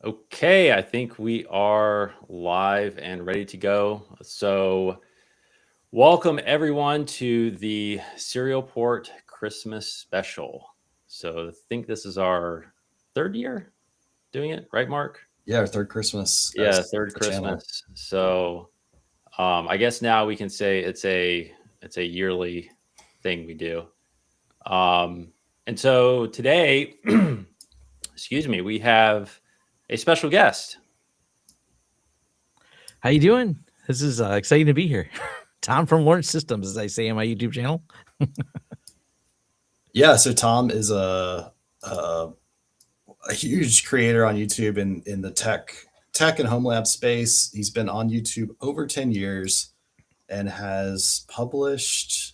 Okay, I think we are live and ready to go. So, welcome everyone to the Serial Port Christmas special. So, I think this is our third year doing it, right, Mark? Yeah, our third Christmas Yeah, as third the channel. Christmas. So, I guess now we can say it's a yearly thing we do. Um, and so today, excuse me, we have a special guest. How you doing? This is exciting to be here. Tom from Lawrence Systems, as I say in my YouTube channel. Yeah, so Tom is a huge creator on YouTube in the tech and home lab space. He's been on YouTube over 10 years and has published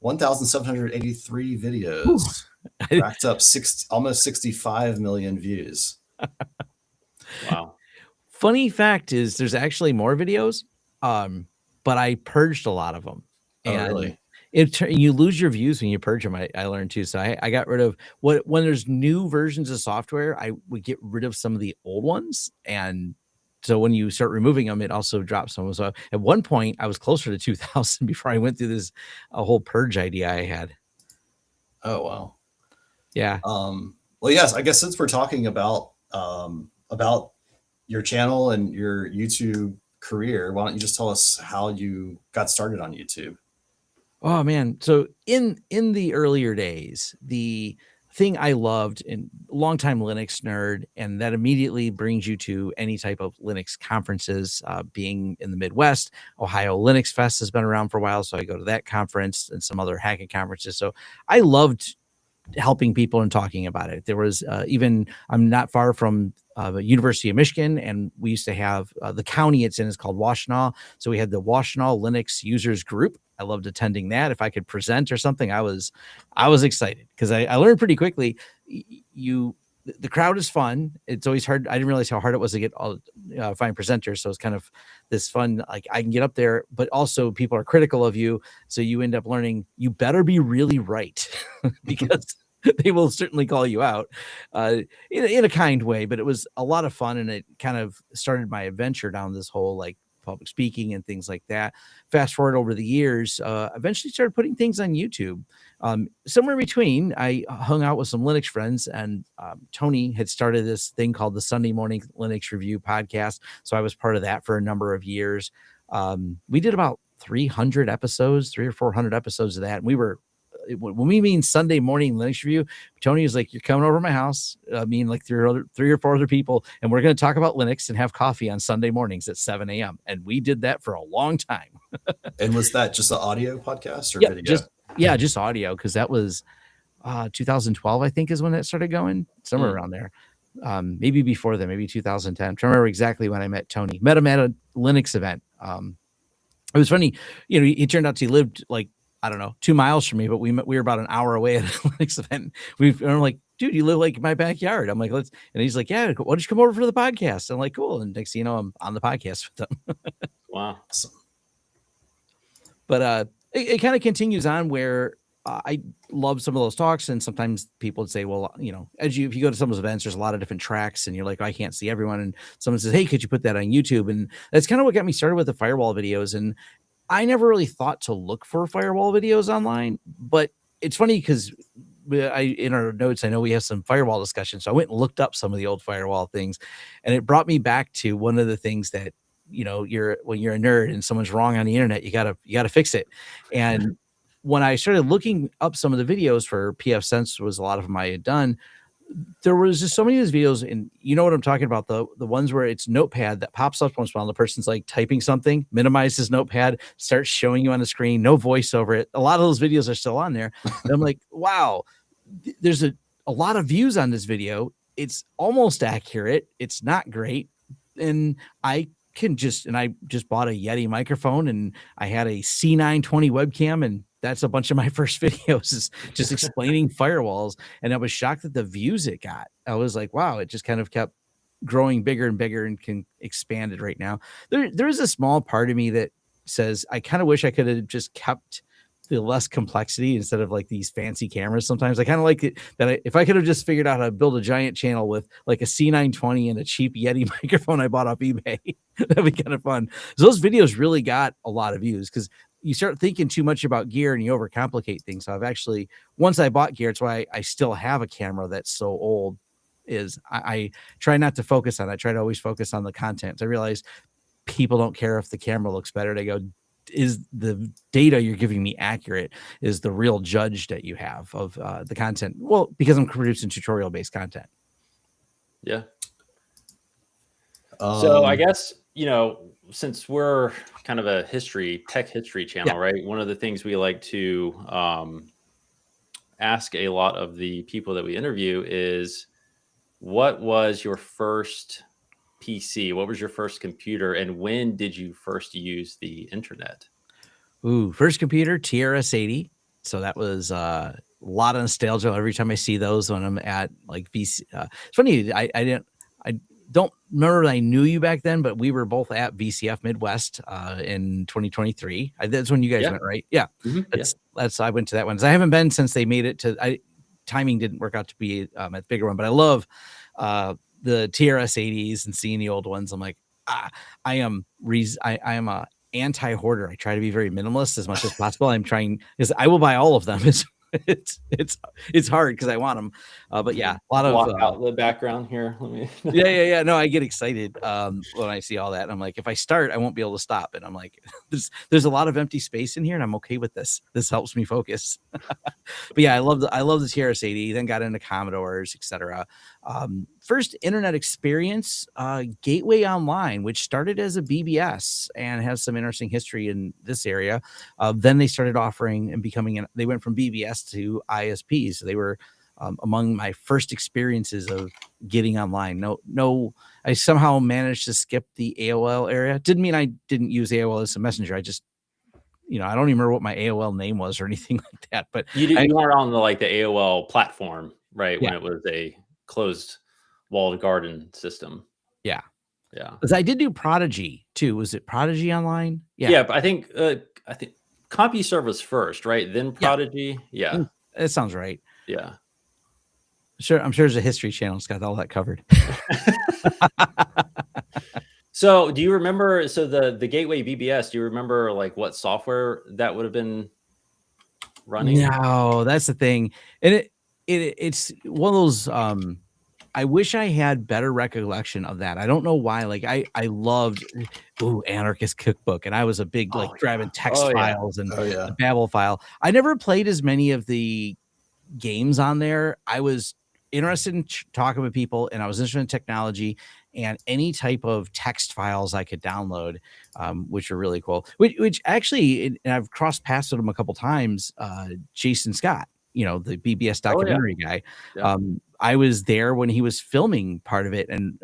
1,783 videos, racked up almost 65 million views. Wow. Funny fact is there's actually more videos, but I purged a lot of them. Oh, really? You lose your views when you purge them. I learned too. So I got rid of when there's new versions of software, I would get rid of some of the old ones. And so when you start removing them, it also drops some. So at one point I was closer to 2,000 before I went through this a whole purge idea I had. Oh, wow. Yeah. Well, yes, I guess since we're talking about your channel and your YouTube career, why don't you just tell us how you got started on YouTube? Oh man. So in the earlier days, the thing I loved and longtime Linux nerd, and that immediately brings you to any type of Linux conferences, being in the Midwest. Ohio Linux Fest has been around for a while. So I go to that conference and some other hacking conferences. So I loved helping people and talking about it. There was I'm not far from the University of Michigan, and we used to have the county it's in is called Washtenaw. So we had the Washtenaw Linux users group. I loved attending that. If I could present or something, I was excited because I learned pretty quickly. The crowd is fun. It's always hard. I didn't realize how hard it was to get find presenters. So it's kind of this fun, like I can get up there, but also people are critical of you. So you end up learning, you better be really right because they will certainly call you out in a kind way. But it was a lot of fun. And it kind of started my adventure down this whole like public speaking and things like that. Fast forward over the years, eventually started putting things on YouTube. Somewhere in between, I hung out with some Linux friends, and Tony had started this thing called the Sunday Morning Linux Review podcast. So I was part of that for a number of years. We did about 300 episodes, 300 or 400 episodes of that. And we were, when we mean Sunday morning Linux review, Tony was like, you're coming over to my house. I mean, like three or four other people, and we're going to talk about Linux and have coffee on Sunday mornings at 7 a.m. And we did that for a long time. And was that just an audio podcast or Yeah, video? just audio, because that was 2012, I think, is when that started going, somewhere around there. Maybe before that, maybe 2010. I'm trying to remember exactly when I met Tony. Met him at a Linux event. It was funny, he turned out he lived like, I don't know, 2 miles from me, but we were about an hour away at a Linux event. I'm like, dude, you live like in my backyard. I'm like, and he's like, yeah, why don't you come over for the podcast? I'm like, cool. And next thing you know, I'm on the podcast with them. Wow. But it kind of continues on where I love some of those talks. And sometimes people would say, well, if you go to some of those events, there's a lot of different tracks and you're like, I can't see everyone. And someone says, hey, could you put that on YouTube? And that's kind of what got me started with the firewall videos. And I never really thought to look for firewall videos online, but it's funny because in our notes, I know we have some firewall discussion. So I went and looked up some of the old firewall things, and it brought me back to one of the things that, when you're a nerd and someone's wrong on the internet, you gotta fix it. And when I started looking up some of the videos for PF Sense, was a lot of them I had done, there was just so many of these videos, and you know what I'm talking about, the ones where it's Notepad that pops up once in a while. The person's like typing something, minimizes Notepad, starts showing you on the screen, no voice over it. A lot of those videos are still on there. And I'm like, wow, there's a lot of views on this video. It's almost accurate. It's not great. And I just bought a Yeti microphone, and I had a C920 webcam, and that's a bunch of my first videos, is just explaining firewalls. And I was shocked at the views it got. I was like, wow, it just kind of kept growing bigger and bigger and can expand it right now. There is a small part of me that says, I kind of wish I could have just kept the less complexity instead of like these fancy cameras. Sometimes I kind of like it that if I could have just figured out how to build a giant channel with like a C920 and a cheap Yeti microphone I bought off eBay, that'd be kind of fun. So those videos really got a lot of views because you start thinking too much about gear and you overcomplicate things. So I've actually, once I bought gear, it's why I still have a camera that's so old, is I try not to focus on it. I try to always focus on the content. So I realize people don't care if the camera looks better. They go, is the data you're giving me accurate? Is the real judge that you have of the content? Well, because I'm producing tutorial based content. Yeah. So I guess, since we're kind of a tech history channel, right? One of the things we like to ask a lot of the people that we interview is, what was your first PC? What was your first computer? And when did you first use the internet? Ooh, first computer, TRS-80. So that was a lot of nostalgia every time I see those when I'm at like VC. It's funny, I don't remember that I knew you back then, but we were both at VCF Midwest in 2023. That's when you guys went, right? Yeah. That's I went to that one. I haven't been since they made it to. Timing didn't work out to be at the bigger one, but I love the TRS-80s and seeing the old ones. I'm like, I am a anti-hoarder. I try to be very minimalist as much as possible. I'm trying, because I will buy all of them. It's hard because I want them, but yeah, a lot of block out the background here. Let me. yeah. No, I get excited when I see all that. I'm like, if I start, I won't be able to stop. And I'm like, there's a lot of empty space in here, and I'm okay with this. This helps me focus. But yeah, I love the TRS-80. Then got into Commodores, etc. First internet experience, Gateway Online, which started as a BBS and has some interesting history in this area. Then they started offering and becoming they went from BBS to ISPs. So they were among my first experiences of getting online. No, I somehow managed to skip the AOL area. Didn't mean I didn't use AOL as a messenger. I just, I don't even remember what my AOL name was or anything like that. But you weren't on the AOL platform, right? When it was a closed walled garden system. Yeah. Because I did do Prodigy too. Was it Prodigy Online? Yeah, but I think CompuServe was first, right? Then Prodigy. Yeah. That sounds right. Yeah. Sure. I'm sure there's a history channel that's got all that covered. So do you remember, the Gateway BBS, do you remember what software that would have been running? No, that's the thing. And it's one of those, I wish I had better recollection of that. I don't know why. I loved Anarchist Cookbook, and I was a big grabbing text files and the Babel file. I never played as many of the games on there. I was interested in talking with people, and I was interested in technology and any type of text files I could download, which are really cool. Which actually, and I've crossed paths with him a couple times. Jason Scott, the BBS documentary guy. Yeah. I was there when he was filming part of it, and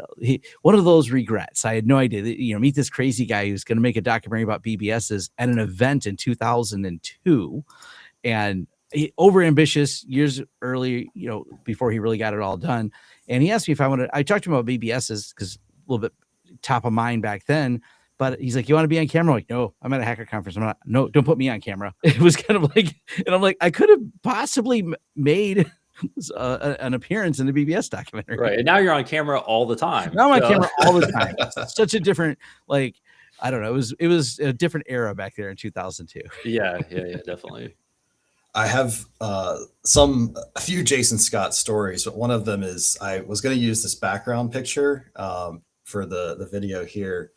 one of those regrets. I had no idea that, meet this crazy guy who's going to make a documentary about BBSs at an event in 2002, and over ambitious years early, before he really got it all done. And he asked me if I wanted. I talked to him about BBSs because a little bit top of mind back then. But he's like, "You want to be on camera?" I'm like, no, I'm at a hacker conference. I'm not. No, don't put me on camera. It was kind of like, and I'm like, I could have possibly made an appearance in the BBS documentary. Right, and now you're on camera all the time. Now I'm on camera all the time. Such a different, I don't know. It was a different era back there in 2002. Yeah, definitely. I have a few Jason Scott stories, but one of them is I was going to use this background picture for the video here.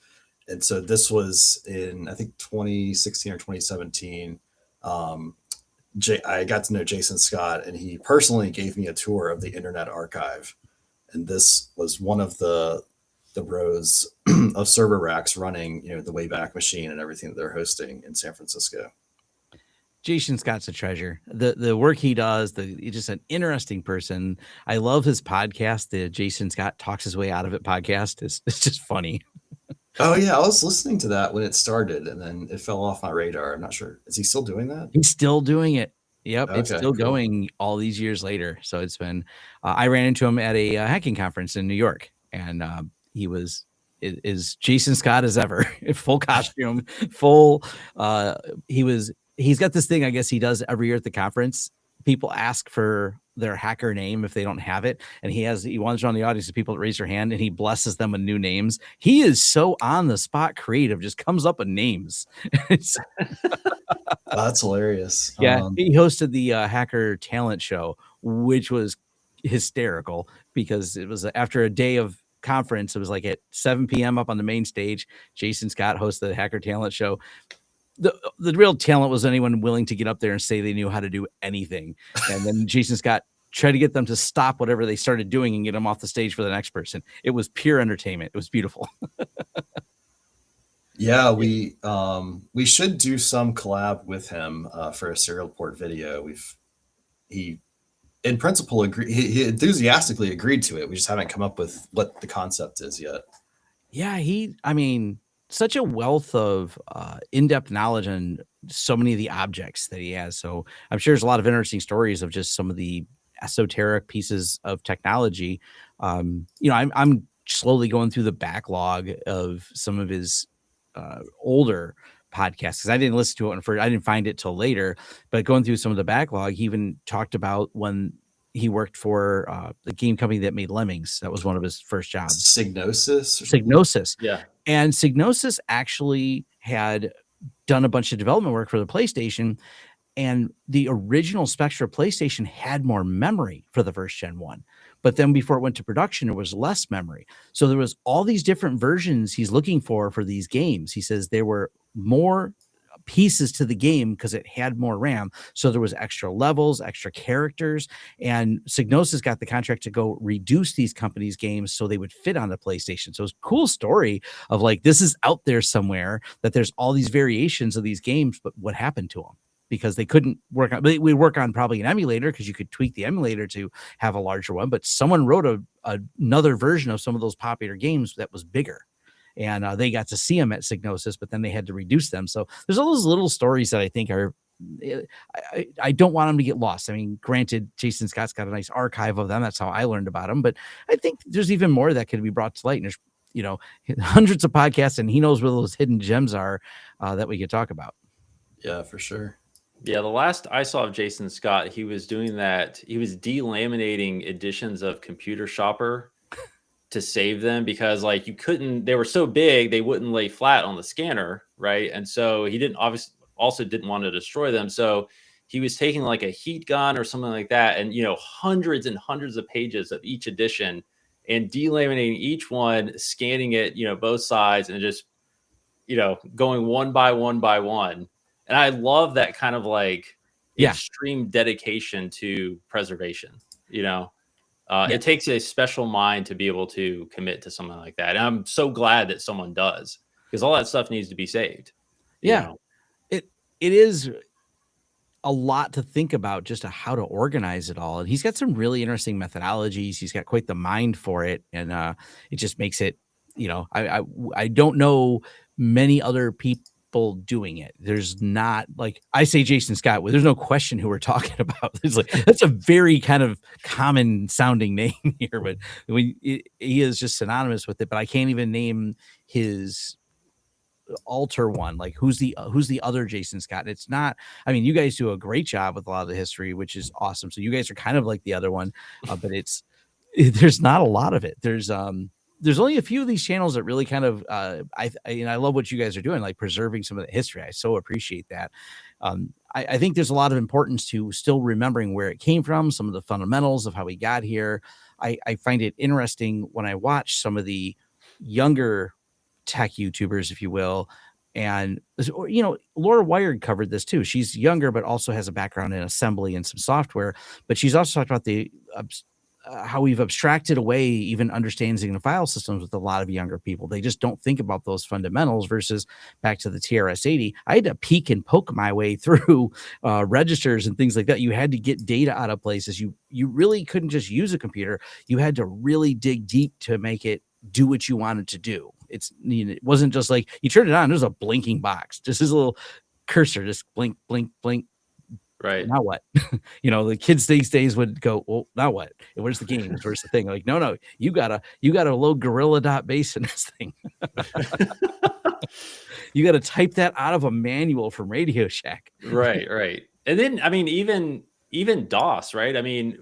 And so this was in, I think, 2016 or 2017. I got to know Jason Scott, and he personally gave me a tour of the Internet Archive. And this was one of the rows of server racks running, the Wayback Machine and everything that they're hosting in San Francisco. Jason Scott's a treasure. The work he does, he's just an interesting person. I love his podcast. The Jason Scott Talks His Way Out of It podcast. It's just funny. Oh yeah, I was listening to that when it started, and then it fell off my radar. I'm not sure. Is he still doing that? He's still doing it. Yep, okay, it's still going all these years later. So it's been. I ran into him at a hacking conference in New York, and he was is Jason Scott as ever, full costume, full. He was he's got this thing, I guess he does every year at the conference. People ask for their hacker name if they don't have it. And he wanders around the audience of people that raise their hand and he blesses them with new names. He is so on the spot creative, just comes up with names. That's hilarious. Yeah. He hosted the hacker talent show, which was hysterical because it was after a day of conference. It was like at 7 p.m. up on the main stage. Jason Scott hosted the hacker talent show. The real talent was anyone willing to get up there and say they knew how to do anything. And then Jason Scott tried to get them to stop whatever they started doing and get them off the stage for the next person. It was pure entertainment. It was beautiful. Yeah, we should do some collab with him for a serial port video. He in principle he enthusiastically agreed to it. We just haven't come up with what the concept is yet. Yeah, such a wealth of in-depth knowledge on so many of the objects that he has. So I'm sure there's a lot of interesting stories of just some of the esoteric pieces of technology. I'm slowly going through the backlog of some of his older podcasts because I didn't listen to it I didn't find it till later. But going through some of the backlog, he even talked about when he worked for the game company that made Lemmings. That was one of his first jobs. Psygnosis. Yeah. And Psygnosis actually had done a bunch of development work for the PlayStation, and the original Spectra PlayStation had more memory for the first gen one. But then before it went to production, there was less memory. So there was all these different versions he's looking for these games. He says there were more pieces to the game because it had more RAM. So there was extra levels, extra characters, and Psygnosis got the contract to go reduce these companies' games so they would fit on the PlayStation. So it's a cool story of like, this is out there somewhere that there's all these variations of these games, but what happened to them? Because they couldn't work on, we work on probably an emulator because you could tweak the emulator to have a larger one, but someone wrote another version of some of those popular games that was bigger. And they got to see them at Psygnosis, but then they had to reduce them. So there's all those little stories that I think are, I don't want them to get lost. I mean, granted, Jason Scott's got a nice archive of them. That's how I learned about them. But I think there's even more that could be brought to light. And there's, hundreds of podcasts, and he knows where those hidden gems are that we could talk about. Yeah, for sure. Yeah, the last I saw of Jason Scott, he was doing that. He was delaminating editions of Computer Shopper to save them because like they were so big, they wouldn't lay flat on the scanner. Right. And so he didn't want to destroy them. So he was taking like a heat gun or something like that. And, hundreds and hundreds of pages of each edition and delaminating each one, scanning it, both sides and just, going one by one by one. And I love that kind of like extreme dedication to preservation, It takes a special mind to be able to commit to something like that. And I'm so glad that someone does because all that stuff needs to be saved. Yeah. It is a lot to think about just how to organize it all. And he's got some really interesting methodologies. He's got quite the mind for it. And it just makes it, I don't know many other people doing it. There's not like I say Jason Scott, there's no question who we're talking about. It's like that's a very kind of common sounding name here, but he is just synonymous with it. But I can't even name his alter one. Like who's the other Jason Scott? It's not. I mean, you guys do a great job with a lot of the history, which is awesome. So you guys are kind of like the other one, but there's not a lot of it. There's only a few of these channels that really kind of, I love what you guys are doing, like preserving some of the history. I so appreciate that. I think there's a lot of importance to still remembering where it came from, some of the fundamentals of how we got here. I find it interesting when I watch some of the younger tech YouTubers, if you will. And, Laura Wired covered this too. She's younger, but also has a background in assembly and some software, but she's also talked about the how we've abstracted away even understanding the file systems with a lot of younger people. They just don't think about those fundamentals versus back to the TRS-80. I had to peek and poke my way through registers and things like that. You had to get data out of places. You really couldn't just use a computer. You had to really dig deep to make it do what you wanted to do. It wasn't just like you turn it on, there's a blinking box, just this little cursor, just blink, blink, blink. Right. Now what? The kids these days would go, well, now what? Where's the games? Where's the thing? Like, no, you gotta load gorilla.base in this thing. you got to type that out of a manual from Radio Shack. Right. And then, I mean, even DOS, right? I mean,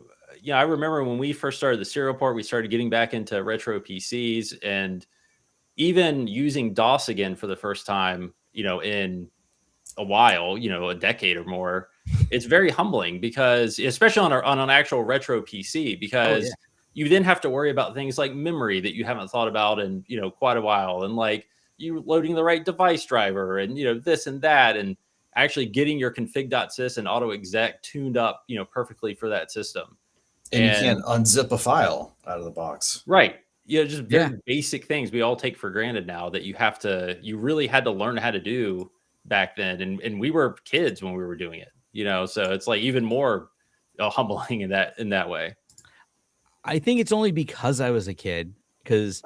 I remember when we first started the Serial Port, we started getting back into retro PCs, and even using DOS again for the first time, in a while, a decade or more. It's very humbling because, especially on an actual retro PC, because you then have to worry about things like memory that you haven't thought about in, quite a while, and like you loading the right device driver, and this and that, and actually getting your config.sys and auto exec tuned up, perfectly for that system. And you can't unzip a file out of the box. Right. Just very basic things we all take for granted now that you really had to learn how to do back then. And we were kids when we were doing it, so it's like even more humbling in that way. I think it's only because I was a kid, because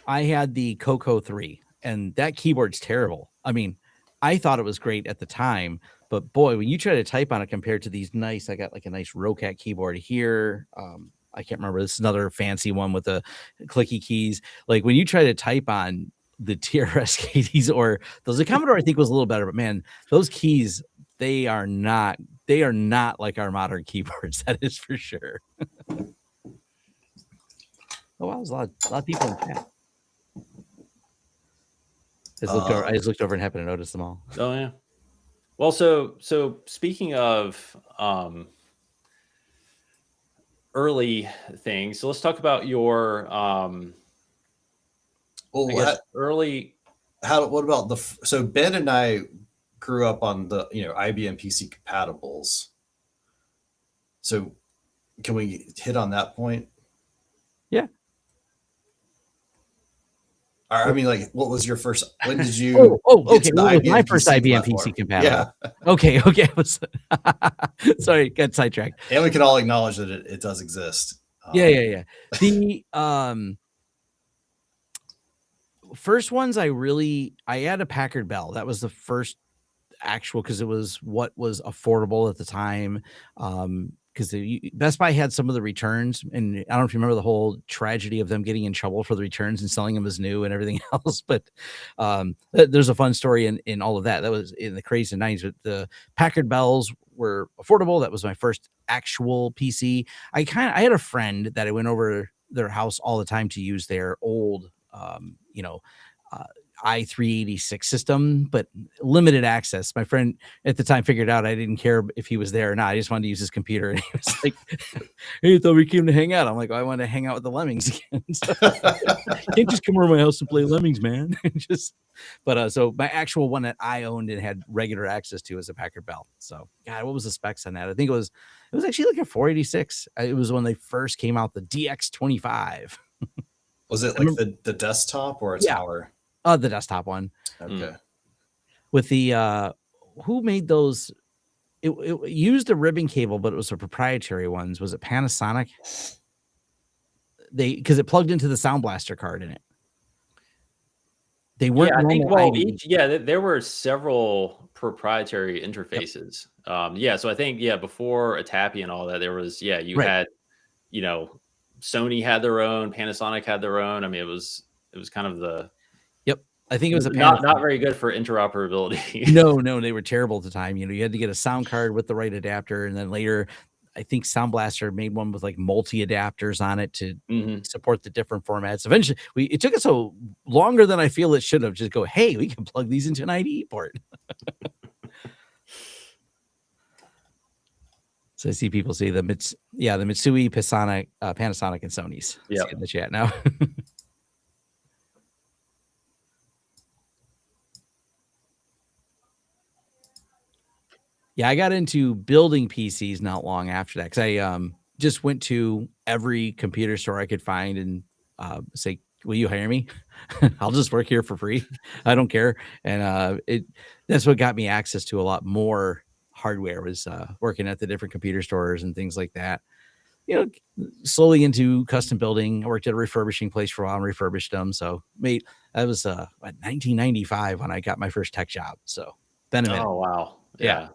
I had the Coco 3 and that keyboard's terrible. I mean, I thought it was great at the time, but boy, when you try to type on it compared to these I got like a nice Rocat keyboard here. I can't remember. This is another fancy one with the clicky keys. Like when you try to type on the TRS keys or those, the Commodore I think was a little better, but man, those keys, they are not like our modern keyboards. That is for sure. Oh, wow, there's a lot of people in the chat. I just looked over and happened to notice them all. Oh yeah. Well, so speaking of early things, so let's talk about your early. What about so Ben and I grew up on the IBM PC compatibles. So can we hit on that point? Yeah. I mean, like, what was your first? When did you? Okay. What was my first IBM PC compatible? Yeah. Okay. Sorry, got sidetracked. And we can all acknowledge that it does exist. Yeah. The first ones I had a Packard Bell. That was the first actual, because it was what was affordable at the time. Because Best Buy had some of the returns, and I don't know if you remember the whole tragedy of them getting in trouble for the returns and selling them as new and everything else. But there's a fun story in all of that. That was in the crazy 90s. But the Packard Bells were affordable. That was my first actual PC. I had a friend that I went over their house all the time to use their old, i386 system, but limited access. My friend at the time figured out I didn't care if he was there or not. I just wanted to use his computer, and he was like, "Hey, I thought we came to hang out." I'm like, "I want to hang out with the Lemmings again." So, can't just come over to my house and play Lemmings, man. So my actual one that I owned and had regular access to was a Packard Bell. So, God, what was the specs on that? I think it was actually like a 486. It was when they first came out, the DX25. Was it like the desktop or a tower? The desktop one. Okay. With the who made those? It used a ribbon cable, but it was a proprietary ones. Was it Panasonic? Because it plugged into the Sound Blaster card in it. They weren't. There were several proprietary interfaces. Yep. So I think before Atapi and all that, there was had Sony had their own, Panasonic had their own. I mean, it was kind of the. I think it was not very good for interoperability. No, they were terrible at the time. You had to get a sound card with the right adapter, and then later, I think Sound Blaster made one with like multi adapters on it to support the different formats. Eventually, it took us longer than I feel it should have. Just go, hey, we can plug these into an IDE port. So I see people say the Mitsui, Panasonic, and Sony's. Yeah, in the chat now. Yeah, I got into building PCs not long after that, because I just went to every computer store I could find and say, "Will you hire me? I'll just work here for free. I don't care." And that's what got me access to a lot more hardware, was working at the different computer stores and things like that. Slowly into custom building. I worked at a refurbishing place for a while and refurbished them. So that was 1995 when I got my first tech job. So been a minute. Oh wow, yeah.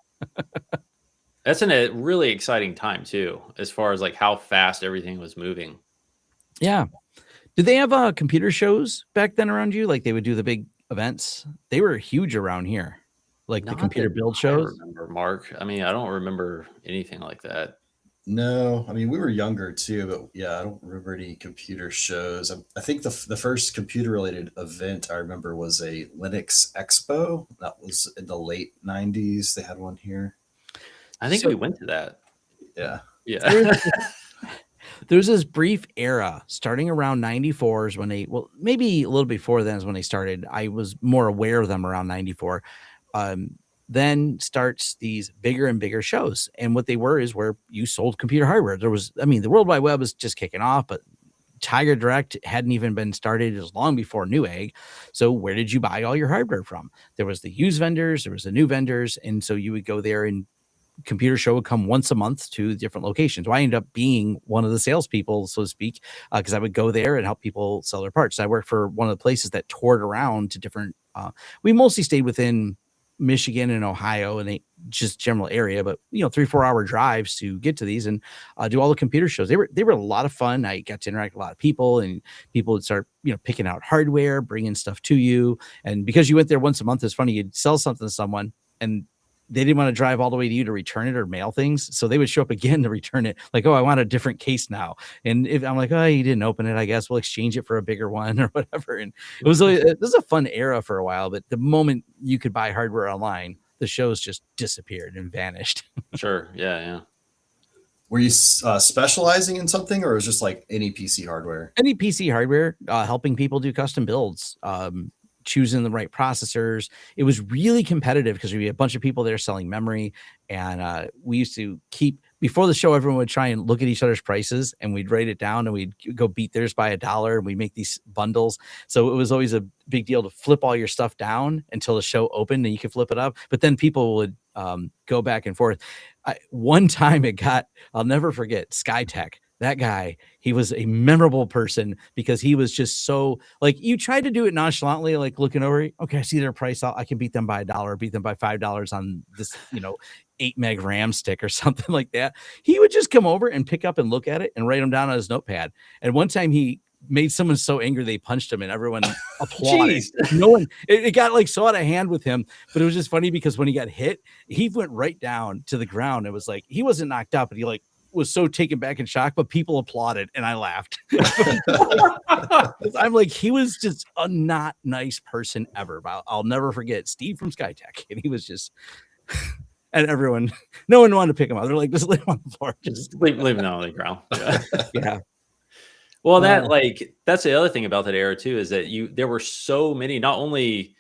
That's in a really exciting time too, as far as like how fast everything was moving. Yeah. Did they have computer shows back then around you? Like they would do the big events. They were huge around here, like the Not computer that build I shows. remember, Mark. I mean, I don't remember anything like that. No, I mean we were younger too, but yeah, I don't remember any computer shows. I think the first computer related event I remember was a Linux Expo. That was in the late '90s. They had one here. I think So we went to that. Yeah. there's Yeah. there's this brief era starting around 94 is when they, well, maybe a little before then is when they started. I was more aware of them around 94. Then starts these bigger and bigger shows. And what they were is where you sold computer hardware. There was, I mean, the World Wide Web was just kicking off, but Tiger Direct hadn't even been started. It was long before Newegg. So where did you buy all your hardware from? There was the used vendors, there was the new vendors. And so you would go there, and computer show would come once a month to different locations. So I ended up being one of the salespeople, so to speak, because I would go there and help people sell their parts. I worked for one of the places that toured around to different. We mostly stayed within Michigan and Ohio, and they just general area, but 3-4 hour drives to get to these and do all the computer shows. They were a lot of fun. I got to interact with a lot of people, and people would start picking out hardware, bringing stuff to you, and because you went there once a month, it's funny, you'd sell something to someone and they didn't want to drive all the way to you to return it or mail things. So they would show up again to return it. Like, oh, I want a different case now. And if I'm like, oh, you didn't open it, I guess we'll exchange it for a bigger one or whatever. And it was a fun era for a while, but the moment you could buy hardware online, the shows just disappeared and vanished. Sure. Yeah. Yeah. Were you specializing in something, or was it just like any PC hardware? Any PC hardware, helping people do custom builds, choosing the right processors. It was really competitive because we had a bunch of people there selling memory, and we used to keep, before the show, everyone would try and look at each other's prices, and we'd write it down, and we'd go beat theirs by $1, and we make these bundles. So it was always a big deal to flip all your stuff down until the show opened, and you could flip it up. But then people would go back and forth. One time I'll never forget, SkyTech. That guy, he was a memorable person because he was just so, like, you tried to do it nonchalantly, like looking over, okay, I see their price, I can beat them by $1, beat them by $5 on this 8 meg RAM stick or something like that. He would just come over and pick up and look at it and write them down on his notepad. And one time he made someone so angry they punched him, and everyone applauded. No one, it got like so out of hand with him, but it was just funny because when he got hit, he went right down to the ground. It was like he wasn't knocked out, but he was so taken back in shock, but people applauded, and I laughed. I'm like, he was just a not nice person ever. But I'll never forget Steve from SkyTech, and he was just, and everyone, no one wanted to pick him up. They're like, just leave him on the floor, just leave him on the ground. Yeah. Yeah. Well, that's the other thing about that era too, is that there were so many, not only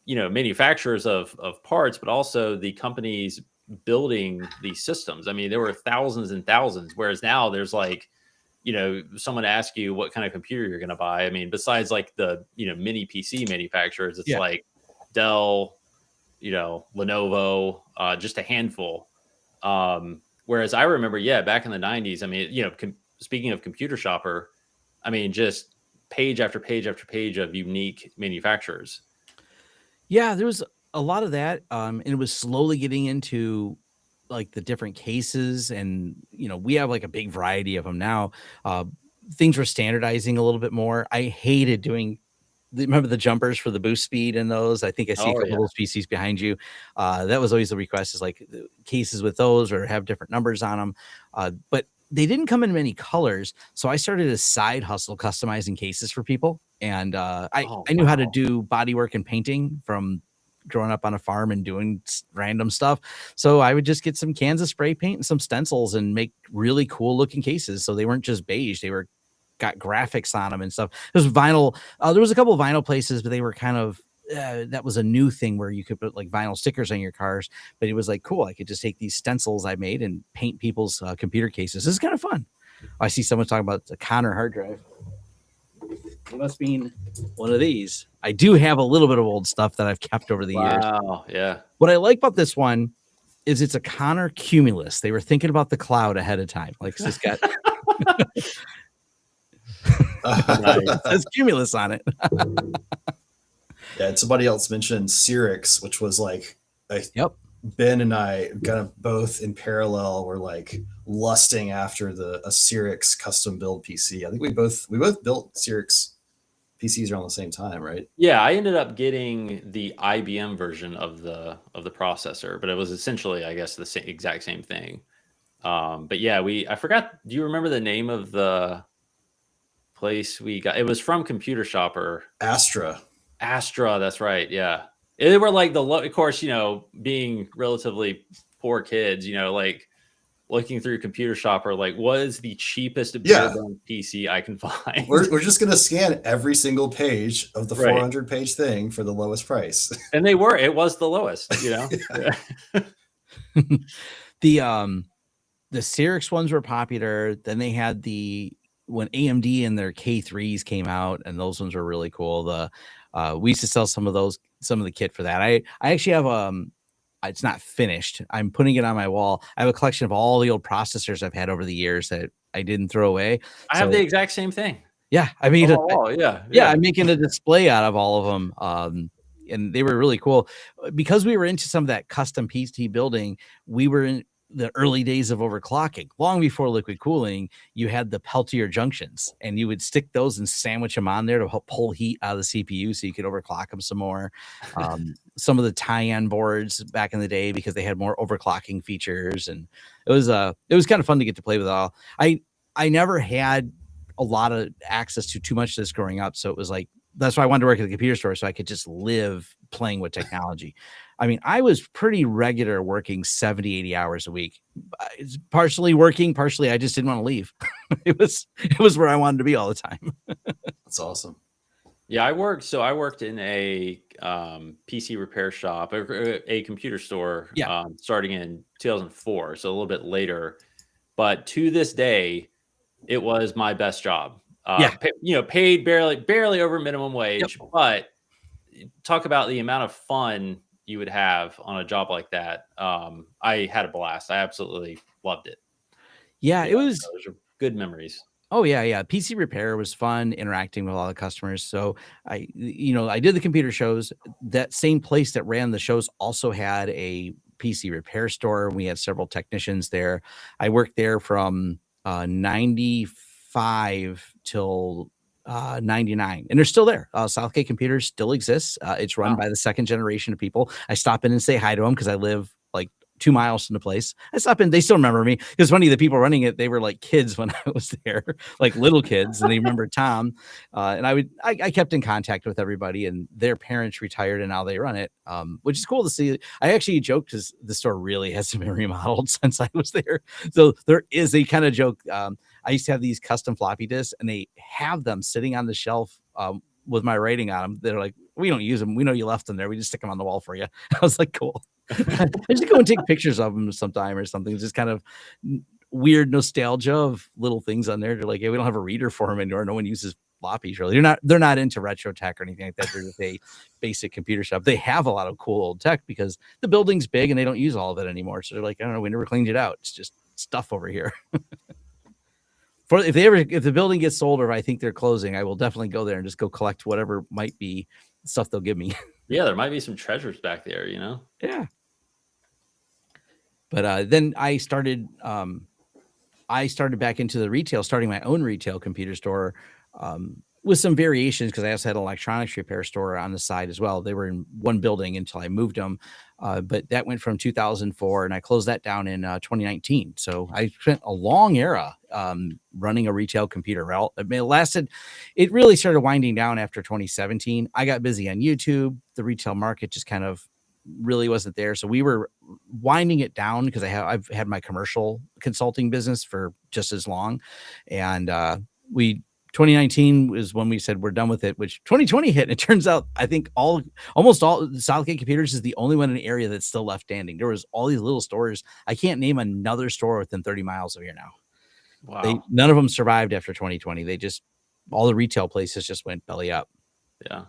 manufacturers of parts, but also the companies building these systems. I mean, there were thousands and thousands, whereas now there's someone asks you what kind of computer you're going to buy. I mean, besides like the mini PC manufacturers, it's like Dell, Lenovo, just a handful. Whereas I remember, back in the 90s, I mean, speaking of Computer Shopper, I mean, just page after page after page of unique manufacturers. Yeah, there was a lot of that. And it was slowly getting into like the different cases, and we have like a big variety of them now. Things were standardizing a little bit more. I hated doing remember the jumpers for the boost speed in those? I think I see a couple of those PCs behind you. That was always the request, is like cases with those or have different numbers on them. But they didn't come in many colors. So I started a side hustle customizing cases for people. And I knew how to do bodywork and painting from growing up on a farm and doing random stuff. So I would just get some cans of spray paint and some stencils and make really cool looking cases. So they weren't just beige. They were got graphics on them and stuff. There's vinyl. There was a couple of vinyl places, but they were kind of, that was a new thing where you could put like vinyl stickers on your cars, but it was like, cool. I could just take these stencils I made and paint people's computer cases. This is kind of fun. I see someone talking about the Connor hard drive. It must mean one of these. I do have a little bit of old stuff that I've kept over the years. Wow. Yeah. What I like about this one is it's a Connor Cumulus. They were thinking about the cloud ahead of time. Like it's got it says Cumulus on it. Yeah, and somebody else mentioned Cyrix, which was like Ben and I kind of both in parallel were like lusting after a Cyrix custom build PC. I think we both built Cyrix PCs around the same time, right? Yeah, I ended up getting the IBM version of the processor, but it was essentially, I guess, the exact same thing. But yeah, I forgot. Do you remember the name of the place we got? It was from Computer Shopper. Astra. That's right. Yeah. They were like of course, being relatively poor kids, like looking through Computer Shopper, like what is the cheapest bare bones PC I can find? We're just going to scan every single page of the Right. 400-page thing for the lowest price. And it was the lowest, The Cyrix ones were popular. Then they had when AMD and their K3s came out, and those ones were really cool. We used to sell some of the kit for that. I actually have it's not finished. I'm putting it on my wall. I have a collection of all the old processors I've had over the years that I didn't throw away. I have the exact same thing. Yeah, I mean, yeah, I'm making a display out of all of them. And they were really cool because we were into some of that custom PC building. We were in the early days of overclocking, long before liquid cooling. You had the Peltier junctions, and you would stick those and sandwich them on there to help pull heat out of the CPU so you could overclock them some more. Some of the tie-in boards back in the day, because they had more overclocking features, and it was kind of fun to get to play with all. I never had a lot of access to too much of this growing up, so it was like, that's why I wanted to work at the computer store, so I could just live playing with technology. I mean, I was pretty regular working 70, 80 hours a week. It's partially working, partially I just didn't want to leave. It was where I wanted to be all the time. That's awesome. Yeah, I worked in a PC repair shop, a computer store, starting in 2004, so a little bit later. But to this day, it was my best job. Paid barely over minimum wage, but talk about the amount of fun you would have on a job like that. I had a blast. I absolutely loved it. Yeah, it was those are good memories. Oh yeah. PC repair was fun, interacting with all the customers. So I did the computer shows. That same place that ran the shows also had a PC repair store. We had several technicians there. I worked there from 95 till 99, and they're still there. Southgate Computers still exists. It's run by the second generation of people. I stop in and say hi to them because I live like 2 miles from the place. I stop in, they still remember me. It's funny, the people running it, they were like kids when I was there, like little kids, and they remember Tom. And I kept in contact with everybody, and their parents retired and now they run it, which is cool to see. I actually joked because the store really hasn't been remodeled since I was there. So there is a kind of joke. I used to have these custom floppy disks, and they have them sitting on the shelf with my writing on them. They're like, we don't use them. We know you left them there. We just stick them on the wall for you. I was like, cool. I just go and take pictures of them sometime or something. It's just kind of weird nostalgia of little things on there. They're like, yeah, we don't have a reader for them anymore. No one uses floppies really. They're not into retro tech or anything like that. They're just a basic computer shop. They have a lot of cool old tech because the building's big and they don't use all of it anymore. So they're like, I don't know, we never cleaned it out. It's just stuff over here. If the building gets sold, or if I think they're closing, I will definitely go there and just go collect whatever might be stuff they'll give me. Yeah, there might be some treasures back there, Yeah. But then I started back into the retail, starting my own retail computer store, with some variations, because I also had an electronics repair store on the side as well. They were in one building until I moved them. But that went from 2004, and I closed that down in 2019. So I spent a long era running a retail computer. Well, it really started winding down after 2017. I got busy on YouTube. The retail market just kind of really wasn't there. So we were winding it down because I've had my commercial consulting business for just as long. And 2019 was when we said we're done with it, which 2020 hit. And it turns out, I think almost all Southgate Computers is the only one in the area that's still left standing. There was all these little stores. I can't name another store within 30 miles of here now. Wow. None of them survived after 2020. All the retail places just went belly up. Yeah.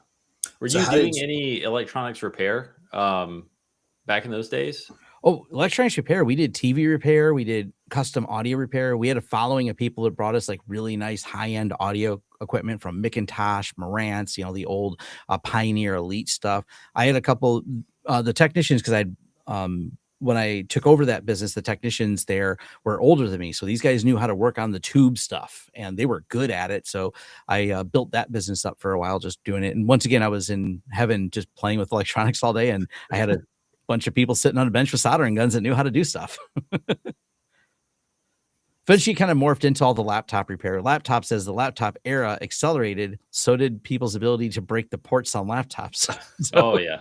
Were you doing any electronics repair back in those days? Oh, electronics repair. We did TV repair. We did custom audio repair. We had a following of people that brought us like really nice high-end audio equipment from Macintosh, Marantz, the old Pioneer Elite stuff. I had a couple, the technicians, because I'd when I took over that business, the technicians there were older than me. So these guys knew how to work on the tube stuff and they were good at it. So I built that business up for a while, just doing it. And once again, I was in heaven just playing with electronics all day. And I had a bunch of people sitting on a bench with soldering guns that knew how to do stuff. Eventually kind of morphed into all the laptop repair. Laptops, as the laptop era accelerated, so did people's ability to break the ports on laptops. Oh yeah,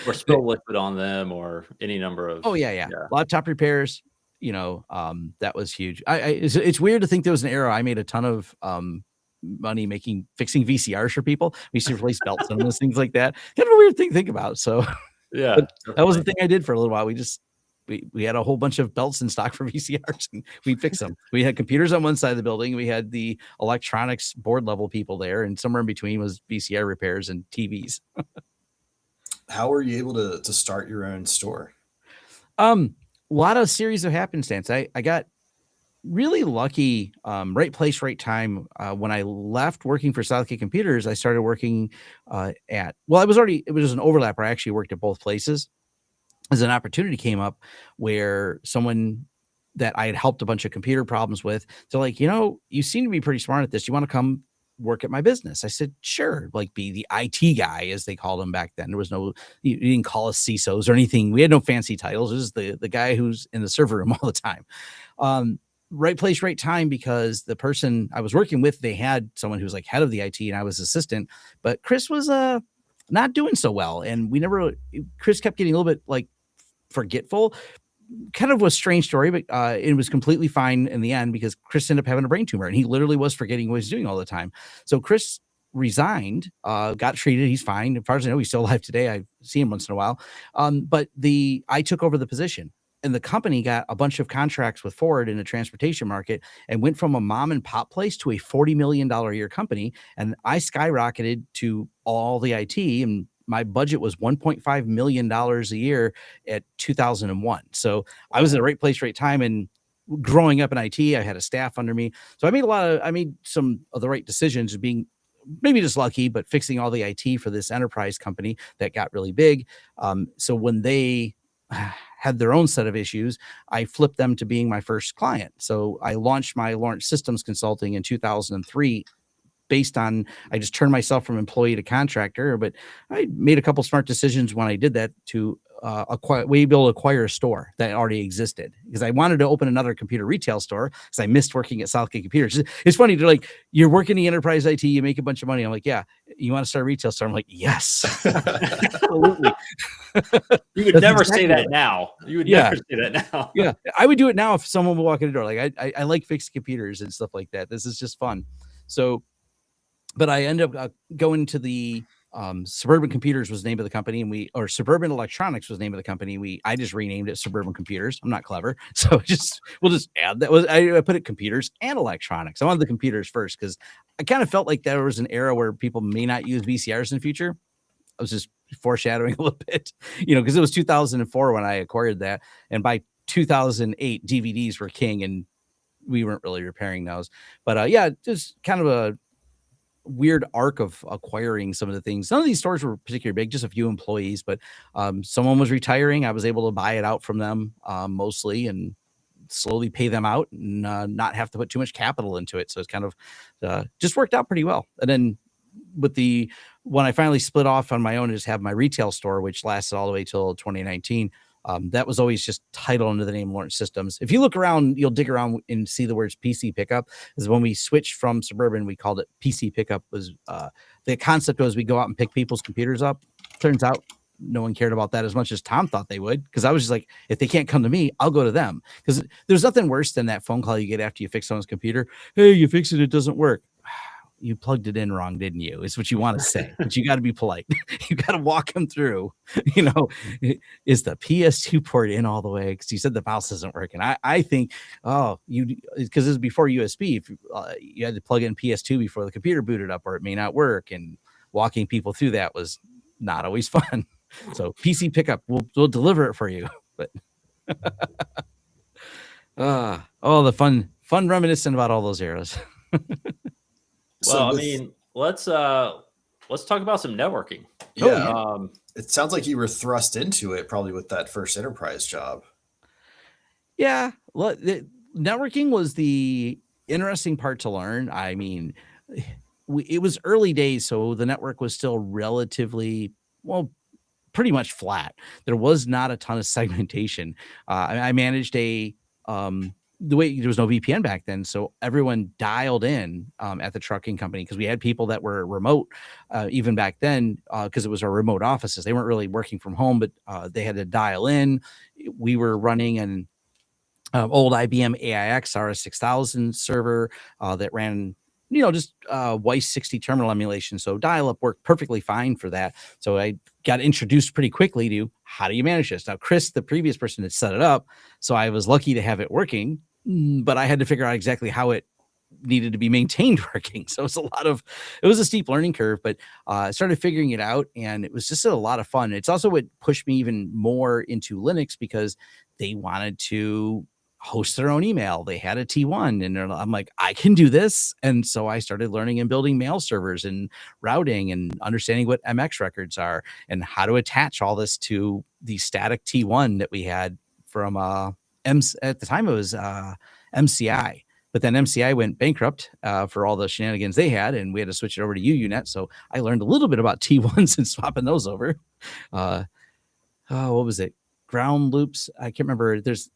or spill liquid on them, or any number of. Oh yeah. Laptop repairs, that was huge. It's weird to think there was an era I made a ton of money fixing VCRs for people. We used to replace belts and those things like that. Kind of a weird thing to think about. So yeah, that was the thing I did for a little while. We had a whole bunch of belts in stock for VCRs and we'd fix them. We had computers on one side of the building. We had the electronics board level people there, and somewhere in between was VCR repairs and TVs. How were you able to start your own store? A lot of series of happenstance. I got really lucky. Right place, right time. When I left working for Southgate Computers, I started working it was an overlap where I actually worked at both places. As an opportunity came up where someone that I had helped a bunch of computer problems with, they're like, you seem to be pretty smart at this. You want to come work at my business? I said, sure. Like, be the IT guy, as they called him back then. There was you didn't call us CISOs or anything. We had no fancy titles. It was the guy who's in the server room all the time. Right place, right time, because the person I was working with, they had someone who was like head of the IT and I was assistant, but Chris was not doing so well. And Chris kept getting a little bit like forgetful. Kind of a strange story, but it was completely fine in the end because Chris ended up having a brain tumor and he literally was forgetting what he was doing all the time. So Chris resigned, got treated. He's fine. As far as I know, he's still alive today. I see him once in a while. But I took over the position. And the company got a bunch of contracts with Ford in the transportation market and went from a mom and pop place to a $40 million a year company. And I skyrocketed to all the IT, and my budget was $1.5 million a year at 2001. So I was in the right place, right time. And growing up in IT, I had a staff under me. So I made some of the right decisions, being maybe just lucky, but fixing all the IT for this enterprise company that got really big. So when they had their own set of issues, I flipped them to being my first client. So I launched my Lawrence Systems Consulting in 2003 based on, I just turned myself from employee to contractor, but I made a couple smart decisions when I did that to be able to acquire a store that already existed, because I wanted to open another computer retail store because I missed working at Southgate Computers. It's funny, they're like, you're working in enterprise IT, you make a bunch of money. I'm like, yeah. You want to start a retail store? I'm like, yes. Absolutely. You would never say that now. You would never say that now. Yeah, I would do it now if someone would walk in the door. Like I like fixing computers and stuff like that. This is just fun. So, but I ended up going to the Suburban Computers was the name of the company, or Suburban Electronics was the name of the company. I just renamed it Suburban Computers. I'm not clever, so we'll just add that. I put it computers and electronics. I wanted the computers first because I kind of felt like there was an era where people may not use VCRs in the future. I was just foreshadowing a little bit, because it was 2004 when I acquired that, and by 2008 DVDs were king, and we weren't really repairing those. But just kind of a weird arc of acquiring some of the things. None of these stores were particularly big, just a few employees, but someone was retiring. I was able to buy it out from them mostly and slowly pay them out and not have to put too much capital into it. So it's kind of just worked out pretty well. And then when I finally split off on my own and just have my retail store, which lasted all the way till 2019, that was always just titled under the name Lawrence Systems. If you look around, you'll dig around and see the words PC Pickup. Is when we switched from Suburban, we called it PC Pickup. Was the concept was we go out and pick people's computers up. Turns out no one cared about that as much as Tom thought they would, because I was just like, if they can't come to me, I'll go to them. Because there's nothing worse than that phone call you get after you fix someone's computer. Hey, you fixed it, it doesn't work. You plugged it in wrong, didn't you? It's what you want to say, but you got to be polite. You got to walk them through, is the PS2 port in all the way? Because you said the mouse isn't working. I think, because this is before USB. If you had to plug in PS2 before the computer booted up, or it may not work. And walking people through that was not always fun. So PC Pickup, we'll deliver it for you. But the fun reminiscing about all those eras. Well, let's talk about some networking. Yeah. Um, It sounds like you were thrust into it probably with that first enterprise job. Yeah, networking was the interesting part to learn. I mean, it was early days, so the network was still relatively, well, pretty much flat. There was not a ton of segmentation. I managed the way there was no VPN back then, so everyone dialed in at the trucking company because we had people that were remote even back then because it was our remote offices. They weren't really working from home, but they had to dial in. We were running an old IBM AIX RS6000 server that ran, just WISE 60 terminal emulation. So dial-up worked perfectly fine for that. So I got introduced pretty quickly to how do you manage this. Now, Chris, the previous person, had set it up, so I was lucky to have it working, but I had to figure out exactly how it needed to be maintained working. So it was a steep learning curve, but I started figuring it out, and it was just a lot of fun. It's also what pushed me even more into Linux because they wanted to host their own email. They had a T1, and I'm like, I can do this. And so I started learning and building mail servers and routing and understanding what MX records are and how to attach all this to the static T1 that we had from at the time it was MCI. But then MCI went bankrupt for all the shenanigans they had, and we had to switch it over to UUNet. So I learned a little bit about T1s and swapping those over. What was it? Ground loops. I can't remember. There's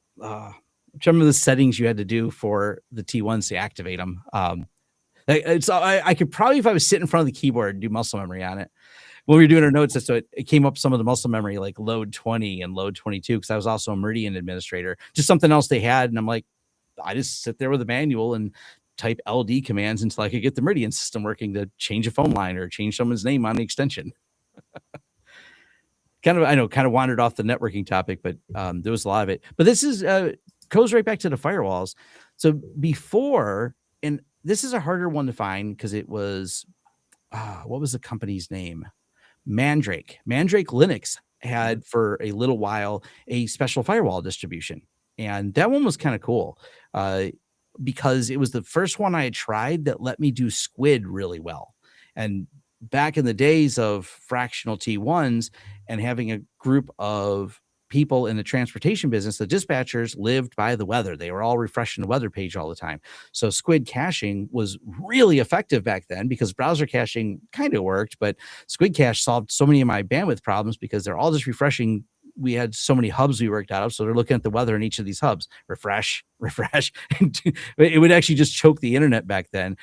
some of the settings you had to do for the T1s to activate them. I could probably, if I was sitting in front of the keyboard, do muscle memory on it. When we were doing our notes, so it came up some of the muscle memory, like load 20 and load 22, because I was also a Meridian administrator. Just something else they had, and I'm like, I just sit there with a manual and type LD commands until I could get the Meridian system working to change a phone line or change someone's name on the extension. Kind of wandered off the networking topic, but there was a lot of it. But this goes right back to the firewalls. So before, and this is a harder one to find because it was, what was the company's name? Mandrake Linux had for a little while a special firewall distribution. And that one was kind of cool because it was the first one I had tried that let me do squid really well. And back in the days of fractional T1s and having a group of people in the transportation business, the dispatchers lived by the weather. They were all refreshing the weather page all the time. So squid caching was really effective back then because browser caching kind of worked, but squid cache solved so many of my bandwidth problems because they're all just refreshing. We had so many hubs we worked out of, so they're looking at the weather in each of these hubs. Refresh. It would actually just choke the internet back then.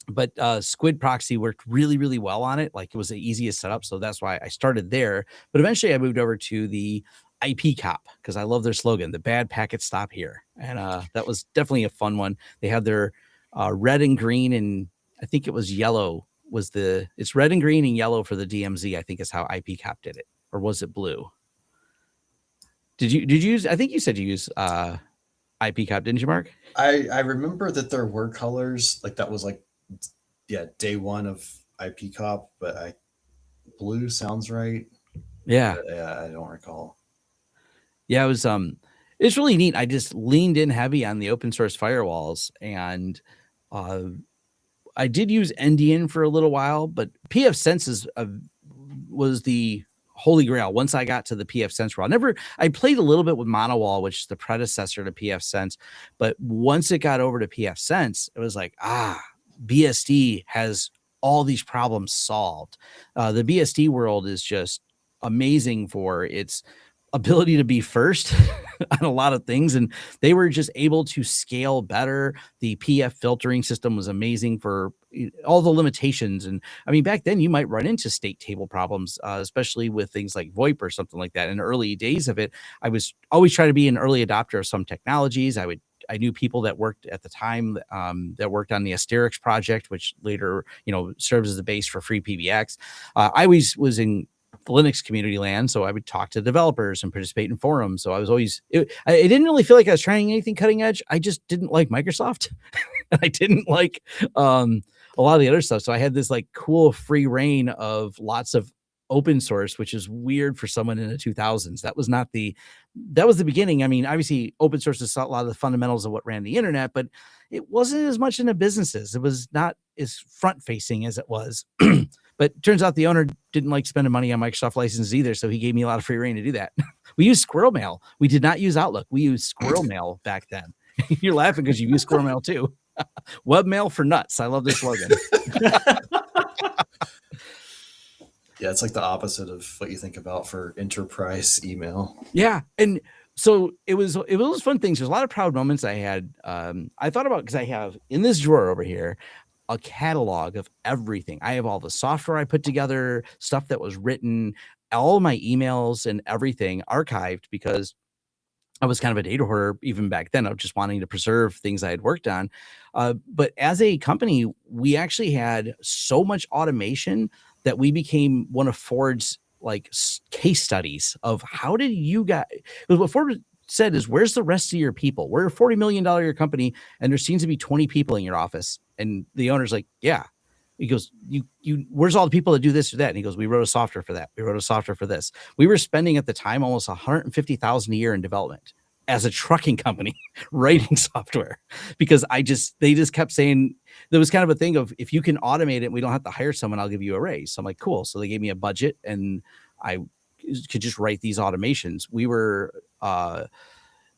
But Squid Proxy worked really, really well on it. Like, it was the easiest setup, so that's why I started there. But eventually I moved over to the IP Cop because I love their slogan, "The bad packets stop here." And that was definitely a fun one. They had their red and green, and I think it was yellow. It's red and green and yellow for the DMZ, I think is how IP Cop did it. Or was it blue? Did you use, I think you said you use IP Cop, didn't you, Mark? I remember that there were colors, like that was like, yeah, day one of IP Cop, but blue sounds right. Yeah. I don't recall. Yeah, it was it's really neat. I just leaned in heavy on the open source firewalls, and I did use Endian for a little while, but pfSense was the holy grail once I got to the pfSense world. I played a little bit with Monowall, which is the predecessor to pfSense, but once it got over to pfSense, it was like, BSD has all these problems solved. The BSD world is just amazing for its ability to be first on a lot of things, and they were just able to scale better. The PF filtering system was amazing for all the limitations. And I mean, back then you might run into state table problems, especially with things like VoIP or something like that. In the early days of it, I was always trying to be an early adopter of some technologies. I knew people that worked at the time that worked on the Asterix project, which later, serves as the base for free PBX. I always was in the Linux community land, so I would talk to developers and participate in forums. So I was always, it didn't really feel like I was trying anything cutting edge. I just didn't like Microsoft. I didn't like a lot of the other stuff. So I had this like cool free reign of lots of open source, which is weird for someone in the 2000s. That was the beginning. I mean, obviously open source is a lot of the fundamentals of what ran the internet, but it wasn't as much in the businesses. It was not as front facing as it was. But turns out the owner didn't like spending money on Microsoft licenses either, so he gave me a lot of free reign to do that. We used Squirrel Mail. We did not use Outlook. We used Squirrel Mail back then. You're laughing because you use Squirrel Mail too. Webmail for nuts. I love this slogan. Yeah, it's like the opposite of what you think about for enterprise email. Yeah, and so it was fun things. There's a lot of proud moments I had. I thought about, because I have in this drawer over here a catalog of everything. I have all the software I put together, stuff that was written, all my emails and everything archived, because I was kind of a data hoarder even back then. I was just wanting to preserve things I had worked on. But as a company, we actually had so much automation that we became one of Ford's like case studies of how did you guys, what Ford said is, where's the rest of your people? We're a $40 million year company and there seems to be 20 people in your office. And the owner's like, yeah. He goes, you, where's all the people that do this or that? And he goes, we wrote a software for that. We wrote a software for this. We were spending at the time almost $150,000 a year in development as a trucking company writing software, because they just kept saying, there was kind of a thing of, if you can automate it, we don't have to hire someone, I'll give you a raise. So I'm like, cool. So they gave me a budget and I could just write these automations. We were,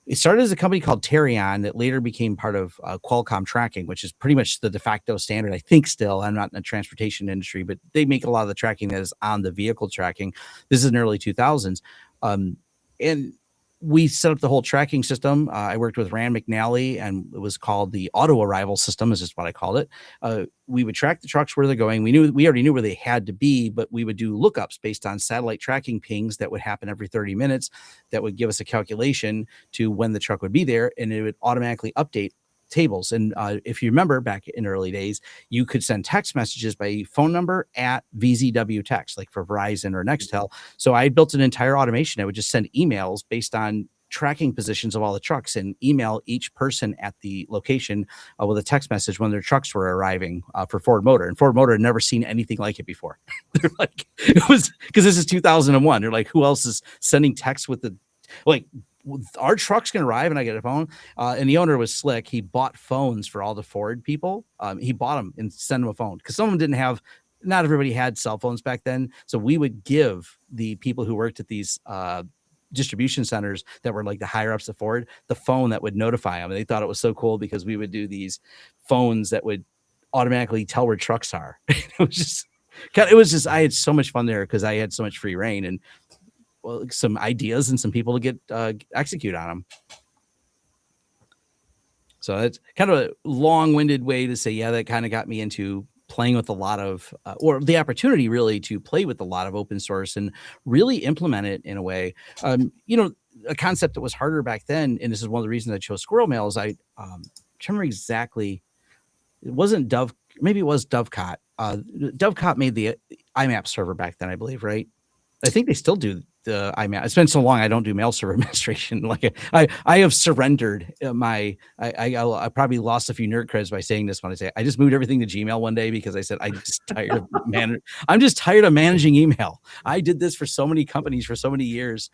it started as a company called Terion that later became part of Qualcomm Tracking, which is pretty much the de facto standard, I think still. I'm not in the transportation industry, but they make a lot of the tracking that is on the vehicle tracking. This is in the early 2000s. And we set up the whole tracking system. I worked with Rand McNally, and it was called the auto arrival system, is just what I called it. We would track the trucks where they're going. We already knew where they had to be, but we would do lookups based on satellite tracking pings that would happen every 30 minutes. That would give us a calculation to when the truck would be there, and it would automatically update tables. And if you remember back in early days, you could send text messages by phone number at VZW text, like for Verizon or Nextel. So I built an entire automation. I would just send emails based on tracking positions of all the trucks and email each person at the location with a text message when their trucks were arriving for Ford Motor. And Ford Motor had never seen anything like it before. They're like, it was, because this is 2001. They're like, who else is sending text with the, like, our truck's gonna arrive and I get a phone. And the owner was slick. He bought phones for all the Ford people. He bought them and sent them a phone, because some of them didn't have, not everybody had cell phones back then. So we would give the people who worked at these distribution centers that were like the higher ups of Ford the phone that would notify them. And they thought it was so cool because we would do these phones that would automatically tell where trucks are. It was just, I had so much fun there because I had so much free reign and, well, some ideas and some people to get execute on them. So that's kind of a long-winded way to say, yeah, that kind of got me into playing with a lot of, or the opportunity really to play with a lot of open source and really implement it in a way. A concept that was harder back then, and this is one of the reasons I chose Squirrel Mail, is I can't remember exactly. It wasn't maybe it was Dovecot. Dovecot made the IMAP server back then, I believe, right? I think they still do the IMAP. It's been so long I don't do mail server administration. Like I have surrendered I probably lost a few nerd creds by saying this when I say I just moved everything to Gmail one day because I said I'm just tired of managing email. I did this for so many companies for so many years,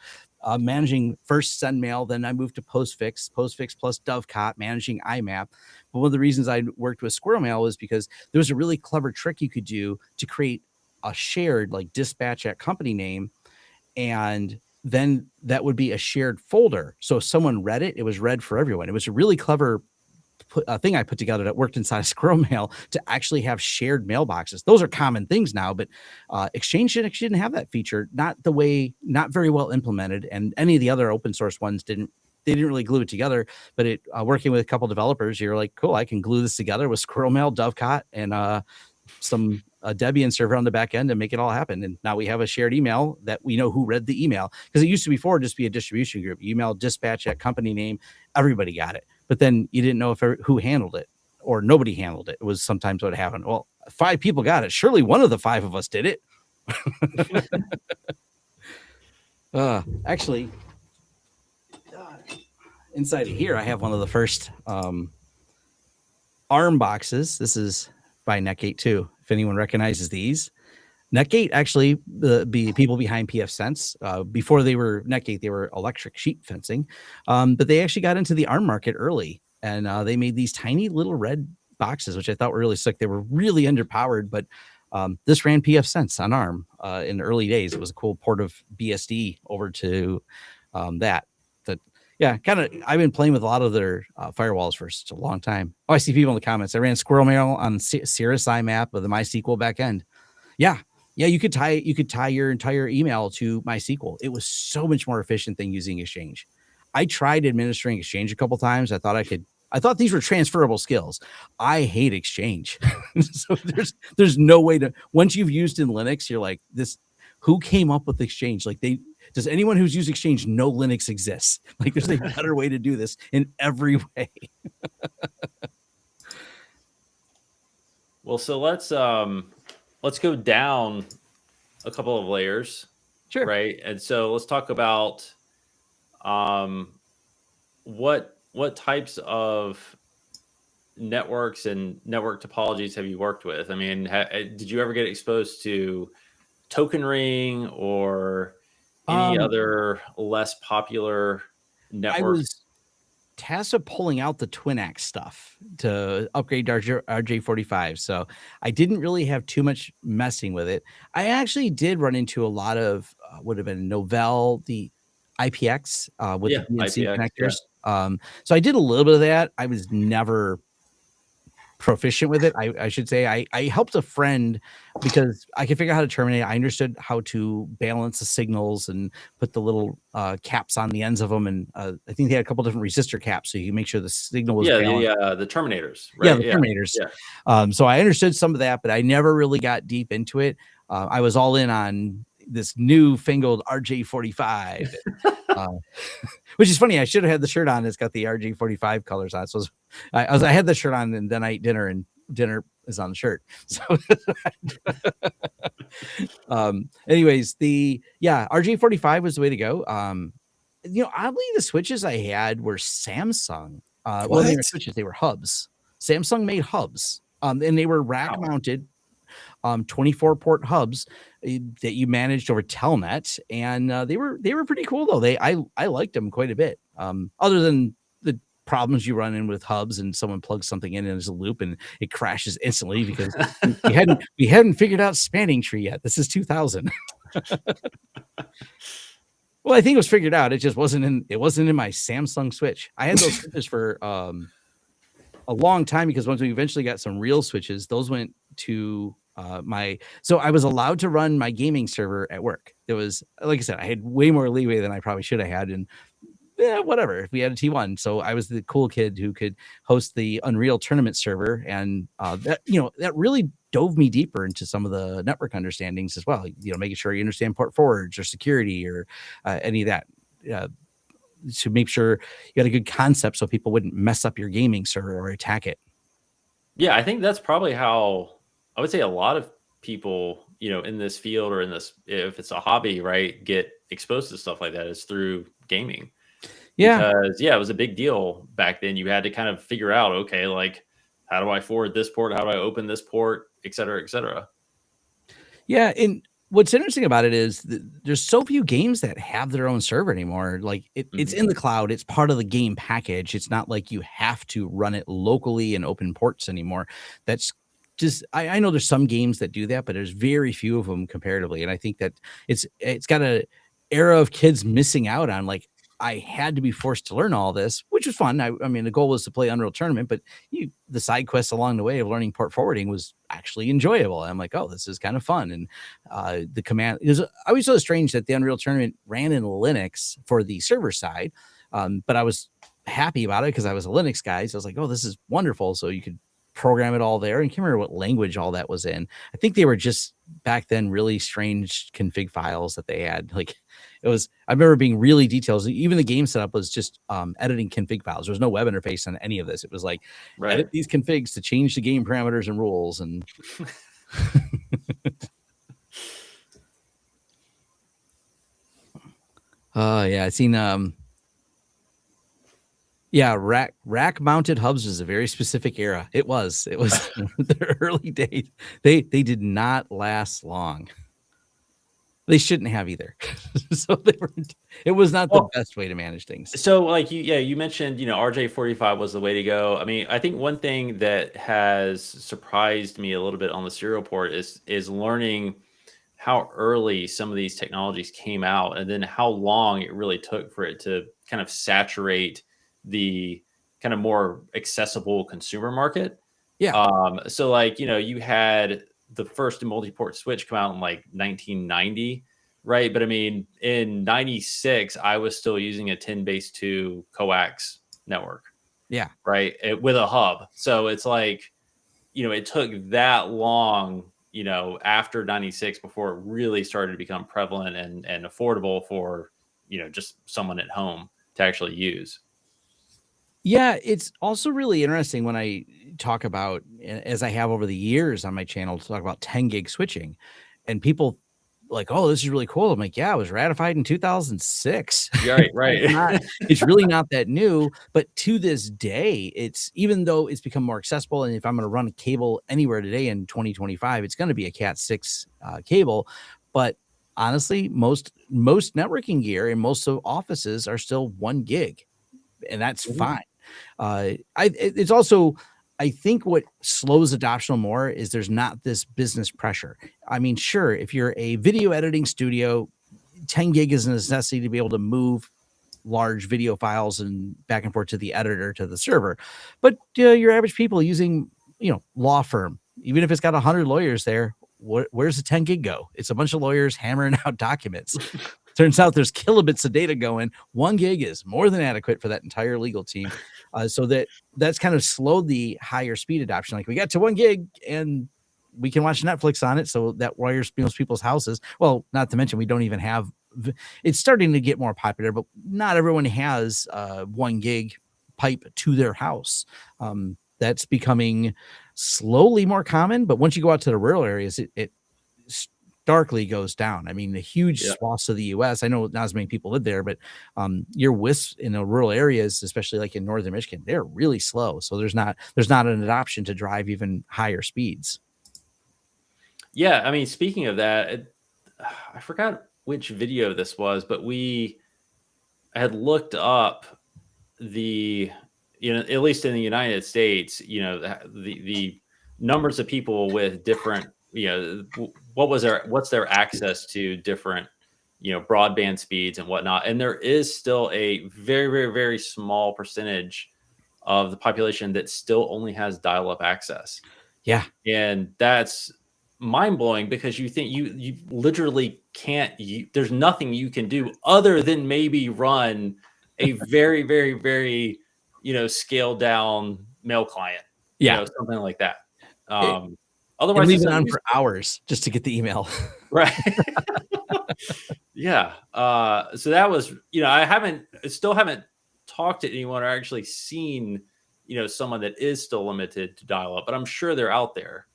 managing first SendMail, then I moved to Postfix plus Dovecot, managing IMAP. But one of the reasons I worked with Squirrel Mail was because there was a really clever trick you could do to create a shared like dispatch at company name, and then that would be a shared folder. So if someone read it, it was read for everyone. It was a really clever thing I put together that worked inside of Squirrel Mail to actually have shared mailboxes. Those are common things now, but Exchange didn't have that feature, not very well implemented. And any of the other open source ones didn't really glue it together. But it working with a couple developers, you're like, cool, I can glue this together with Squirrel Mail, Dovecot, and some Debian server on the back end and make it all happen. And now we have a shared email that we know who read the email, because it used to before just be a distribution group. Email dispatch at company name, everybody got it. But then you didn't know who handled it, or nobody handled it. It was sometimes what happened. Well, 5 people got it. Surely one of the 5 of us did it. Actually, inside of here, I have one of the first ARM boxes. This is by Netgate too, if anyone recognizes these. Netgate, actually, the people behind pfSense, before they were Netgate, they were electric sheet fencing, but they actually got into the ARM market early, and they made these tiny little red boxes, which I thought were really sick. They were really underpowered, but This ran pfSense on ARM in the early days. It was a cool port of BSD over to that. Yeah, kind of. I've been playing with a lot of their firewalls for such a long time. Oh, I see people in the comments. I ran Squirrel Mail on Cirrus IMAP with the MySQL backend. Yeah, you could tie your entire email to MySQL. It was so much more efficient than using Exchange. I tried administering Exchange a couple times. I thought these were transferable skills. I hate Exchange. So there's no way to, once you've used in Linux, you're like, this, who came up with Exchange? Like, does anyone who's used Exchange know Linux exists? Like, there's a better way to do this in every way. Well, so let's go down a couple of layers. Sure. Right. And so let's talk about what types of networks and network topologies have you worked with? I mean, did you ever get exposed to Token Ring or any other less popular networks? I was tasked with pulling out the TwinAx stuff to upgrade RJ45. So I didn't really have too much messing with it. I actually did run into a lot of would have been Novell, the IPX with the BNC IPX, connectors. So I did a little bit of that. I was never proficient with it. I should say I helped a friend because I could figure out how to terminate. I understood how to balance the signals and put the little caps on the ends of them. And I think they had a couple different resistor caps so you can make sure the signal was balanced. The terminators. Right? Yeah, the terminators. Yeah. So I understood some of that, but I never really got deep into it. I was all in on this newfangled RJ45, which is funny. I should have had the shirt on. It's got the RJ45 colors on. So I had the shirt on, and then I ate dinner, and dinner is on the shirt. So, anyways, RJ45 was the way to go. Oddly, the switches I had were Samsung. Well, they were switches; they were hubs. Samsung made hubs, and they were rack mounted. 24 port hubs that you managed over Telnet, and they were pretty cool though. I liked them quite a bit. Other than the problems you run in with hubs and someone plugs something in as a loop and it crashes instantly because we hadn't figured out spanning tree yet. This is 2000. Well, I think it was figured out. It just wasn't in my Samsung switch. I had those switches for a long time because once we eventually got some real switches, those went to so I was allowed to run my gaming server at work. There was, like I said, I had way more leeway than I probably should have had, and whatever, we had a T1, so I was the cool kid who could host the Unreal tournament server, and that really dove me deeper into some of the network understandings as well, making sure you understand port forwards or security or any of that, to make sure you got a good concept so people wouldn't mess up your gaming server or attack it. Yeah, I think that's probably how I would say a lot of people, in this field or in this, if it's a hobby, right, get exposed to stuff like that is through gaming. Yeah. Because, it was a big deal back then. You had to kind of figure out, okay, like, how do I forward this port? How do I open this port, et cetera, et cetera. Yeah. And what's interesting about it is there's so few games that have their own server anymore. Like it's in the cloud. It's part of the game package. It's not like you have to run it locally and open ports anymore. That's just, I know there's some games that do that, but there's very few of them comparatively. And I think that it's got an era of kids missing out on, like, I had to be forced to learn all this, which was fun. I mean, the goal was to play Unreal Tournament, but the side quests along the way of learning port forwarding was actually enjoyable. I'm like, oh, this is kind of fun. And the command is, I always thought it was strange that the Unreal Tournament ran in Linux for the server side. But I was happy about it because I was a Linux guy. So I was like, oh, this is wonderful. So you could program it all there. And I can't remember what language all that was in. I think they were just back then really strange config files that they had. Like, it was, I remember being really detailed. Even the game setup was just editing config files. There was no web interface on any of this. It was like, edit these configs to change the game parameters and rules. And yeah, I've seen rack mounted hubs was a very specific era. It was the early days. They did not last long. They shouldn't have either. So it was not the best way to manage things. So like you mentioned, RJ45 was the way to go. I mean, I think one thing that has surprised me a little bit on the serial port is learning how early some of these technologies came out and then how long it really took for it to kind of saturate the kind of more accessible consumer market. Yeah. So like, you had the first multi-port switch come out in like 1990, right? But I mean, in 96, I was still using a 10 base 2 coax network. Yeah. Right. With a hub. So it's like, it took that long, after 96 before it really started to become prevalent and affordable for, just someone at home to actually use. Yeah, it's also really interesting when I talk about, as I have over the years on my channel, to talk about 10 gig switching, and people like, oh, this is really cool. I'm like, yeah, it was ratified in 2006. Yeah, right. It's really not that new, but to this day, it's, even though it's become more accessible, and if I'm going to run a cable anywhere today in 2025, it's going to be a Cat 6 cable. But honestly, most networking gear in most of offices are still 1 gig, and that's fine. It's also, I think what slows adoption more is there's not this business pressure. I mean, sure, if you're a video editing studio, 10 gig is a necessity to be able to move large video files and back and forth to the editor, to the server. But your average people using, law firm, even if it's got 100 lawyers there, where's the 10 gig go? It's a bunch of lawyers hammering out documents. Turns out there's kilobits of data going. 1 gig is more than adequate for that entire legal team. So that's kind of slowed the higher speed adoption. Like, we got to 1 gig and we can watch Netflix on it. So that wires most people's houses. Well, not to mention, we don't even have, it's starting to get more popular, but not everyone has 1 gig pipe to their house. That's becoming slowly more common. But once you go out to the rural areas, it starkly goes down. I mean, the huge swaths of the U.S. I know not as many people live there, but your WISPs in the rural areas, especially like in northern Michigan, they're really slow. So there's not an adoption to drive even higher speeds. Yeah, I mean, speaking of that, I forgot which video this was, but I had looked up the, at least in the United States, the numbers of people with different, what's their access to different, broadband speeds and whatnot. And there is still a very, very, very small percentage of the population that still only has dial-up access. Yeah. And that's mind blowing, because you think you literally can't, there's nothing you can do other than maybe run a very, very, very, scaled down mail client, something like that. Otherwise, leave it on for hours just to get the email. Right. Yeah. So that was, I still haven't talked to anyone or actually seen, someone that is still limited to dial up, but I'm sure they're out there.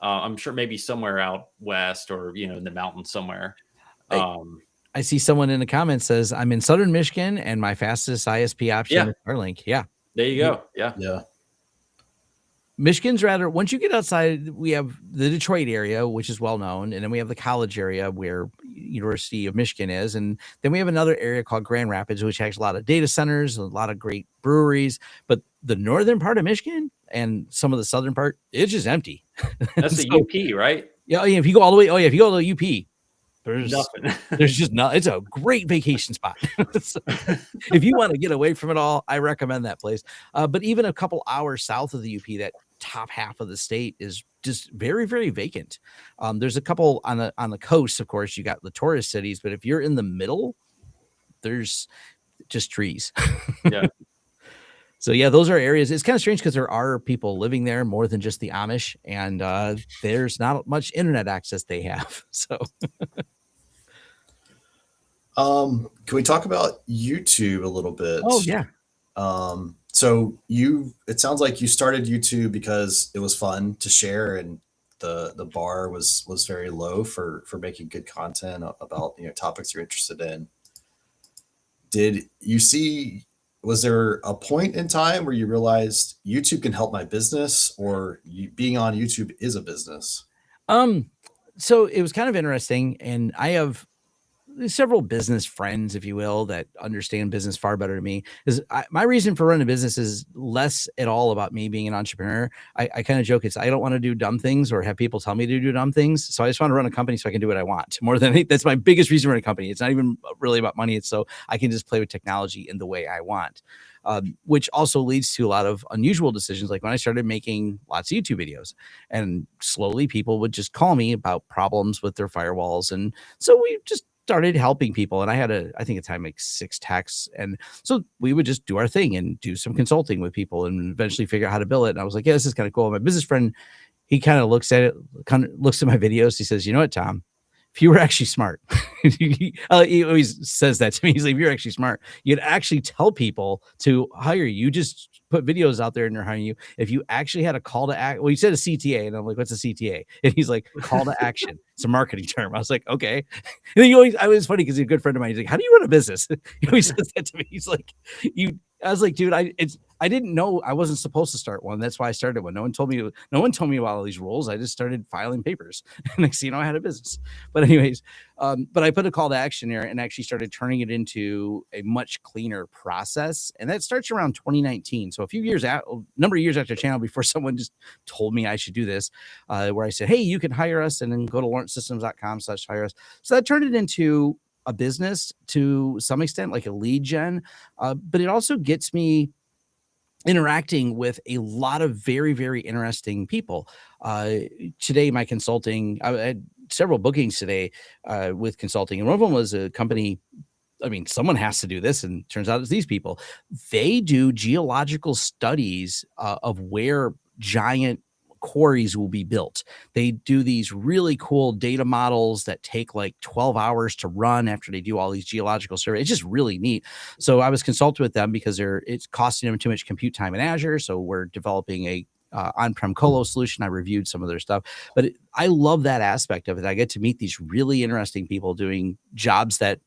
I'm sure maybe somewhere out west or, in the mountains somewhere. I see someone in the comments says, I'm in southern Michigan and my fastest ISP option is Starlink. Yeah. There you go. Yeah. Yeah. Michigan's rather, once you get outside, we have the Detroit area, which is well known, and then we have the college area where University of Michigan is, and then we have another area called Grand Rapids, which has a lot of data centers, a lot of great breweries. But the northern part of Michigan and some of the southern part, it's just empty. That's the UP, right? Yeah, if you go all the way, if you go to the UP, there's nothing. There's just not. It's a great vacation spot. So, if you want to get away from it all, I recommend that place. But even a couple hours south of the UP, that top half of the state is just very, very vacant. There's a couple on the coast, of course. You got the tourist cities, but if you're in the middle, there's just trees. Yeah. So yeah, those are areas. It's kind of strange because there are people living there more than just the Amish, and there's not much internet access they have. So, can we talk about YouTube a little bit? Oh yeah. So it sounds like you started YouTube because it was fun to share, and the bar was very low for making good content about topics you're interested in. Did you see? Was there a point in time where you realized YouTube can help my business, or being on YouTube is a business? So it was kind of interesting, and I have several business friends, if you will, that understand business far better than me. My reason for running a business is less at all about me being an entrepreneur. I kind of joke, I don't want to do dumb things or have people tell me to do dumb things. So I just want to run a company so I can do what I want more than that's my biggest reason for a company. It's not even really about money. It's so I can just play with technology in the way I want. Which also leads to a lot of unusual decisions. Like when I started making lots of YouTube videos, and slowly people would just call me about problems with their firewalls. And so we just started helping people. And I had I think at the time, like 6 techs. And so we would just do our thing and do some consulting with people and eventually figure out how to build it. And I was like, yeah, this is kind of cool. My business friend, he kind of looks at it, kind of looks at my videos. He says, you know what, Tom, if you were actually smart, he always says that to me. He's like, if you're actually smart, you'd actually tell people to hire you. You just put videos out there and they're hiring you. If you actually had a call to act, well, you said a CTA, and I'm like, what's a CTA? And he's like, call to action. It's a marketing term. I was like, okay. And then I was funny because he's a good friend of mine. He's like, how do you run a business? He always says that to me. He's like, I was like, dude, I didn't know I wasn't supposed to start one. That's why I started one. No one told me about all these rules. I just started filing papers. Next thing you know, I had a business. But anyways, but I put a call to action there and actually started turning it into a much cleaner process. And that starts around 2019. So a number of years after the channel, before someone just told me I should do this, where I said, hey, you can hire us, and then go to lawrencesystems.com/hire us. So that turned it into a business to some extent, like a lead gen. But it also gets me interacting with a lot of very, very interesting people. Today, my consulting, I had several bookings today with consulting, and one of them was a company. I mean, someone has to do this, and it turns out it's these people. They do geological studies of where giant quarries will be built. They do these really cool data models that take like 12 hours to run after they do all these geological surveys. It's just really neat. So I was consulting with them because it's costing them too much compute time in Azure. So we're developing a on-prem colo solution. I reviewed some of their stuff, but I love that aspect of it. I get to meet these really interesting people doing jobs that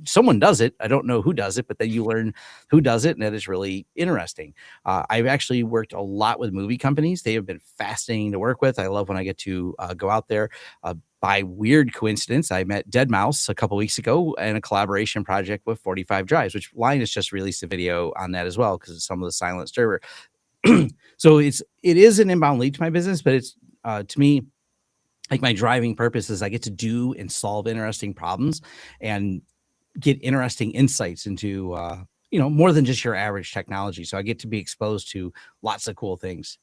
someone does it. I don't know who does it, but then you learn who does it, and that is really interesting. I've actually worked a lot with movie companies. They have been fascinating to work with. I love when I get to go out there. By weird coincidence, I met Deadmau5 a couple weeks ago in a collaboration project with 45 Drives, which Linus just released a video on that as well because it's some of the silent server. So it is an inbound lead to my business, but it's to me, like my driving purpose is I get to do and solve interesting problems and get interesting insights into, more than just your average technology. So I get to be exposed to lots of cool things.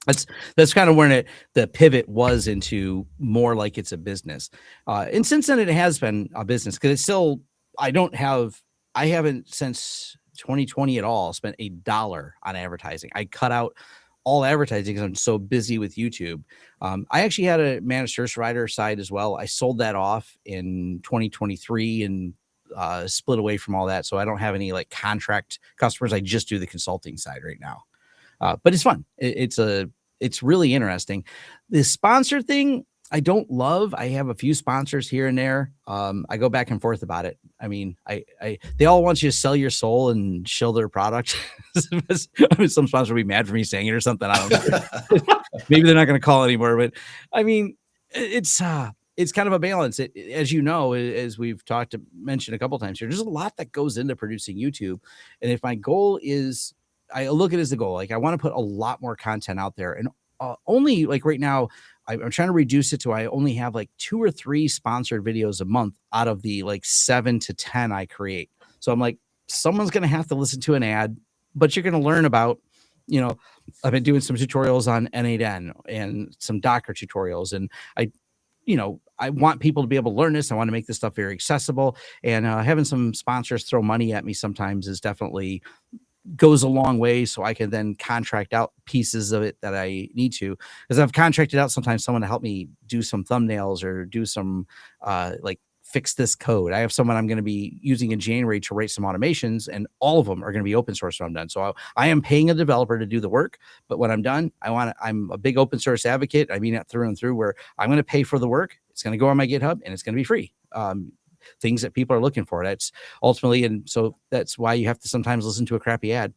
That's kind of where the pivot was into more like it's a business. And since then it has been a business because it's still, I haven't since 2020 at all spent $1 on advertising. I cut out all advertising because I'm so busy with YouTube. I actually had a managed service provider side as well. I sold that off in 2023 and split away from all that. So I don't have any like contract customers. I just do the consulting side right now. But it's fun. It's really interesting. The sponsor thing, I don't love. I have a few sponsors here and there. I go back and forth about it. I mean, they all want you to sell your soul and shill their product. Some sponsor will be mad for me saying it or something. I don't know. Maybe they're not going to call anymore. But I mean, it's kind of a balance. As you know, as we've mentioned a couple of times here, there's a lot that goes into producing YouTube. And if my goal is, I look at it as the goal, like I want to put a lot more content out there, and only like right now, I'm trying to reduce it to I only have like 2 or 3 sponsored videos a month out of the like 7 to 10 I create. So I'm like, someone's going to have to listen to an ad, but you're going to learn about, I've been doing some tutorials on N8N and some Docker tutorials. And I want people to be able to learn this. I want to make this stuff very accessible, and having some sponsors throw money at me sometimes is definitely goes a long way, so I can then contract out pieces of it that I need to, because I've contracted out sometimes someone to help me do some thumbnails or do some like fix this code. I have someone I'm going to be using in January to write some automations, and all of them are going to be open source when I'm done. So I am paying a developer to do the work, but when I'm done, I'm a big open source advocate. I mean that through and through, where I'm going to pay for the work. It's going to go on my GitHub and it's going to be free. Things that people are looking for. That's ultimately, and so that's why you have to sometimes listen to a crappy ad.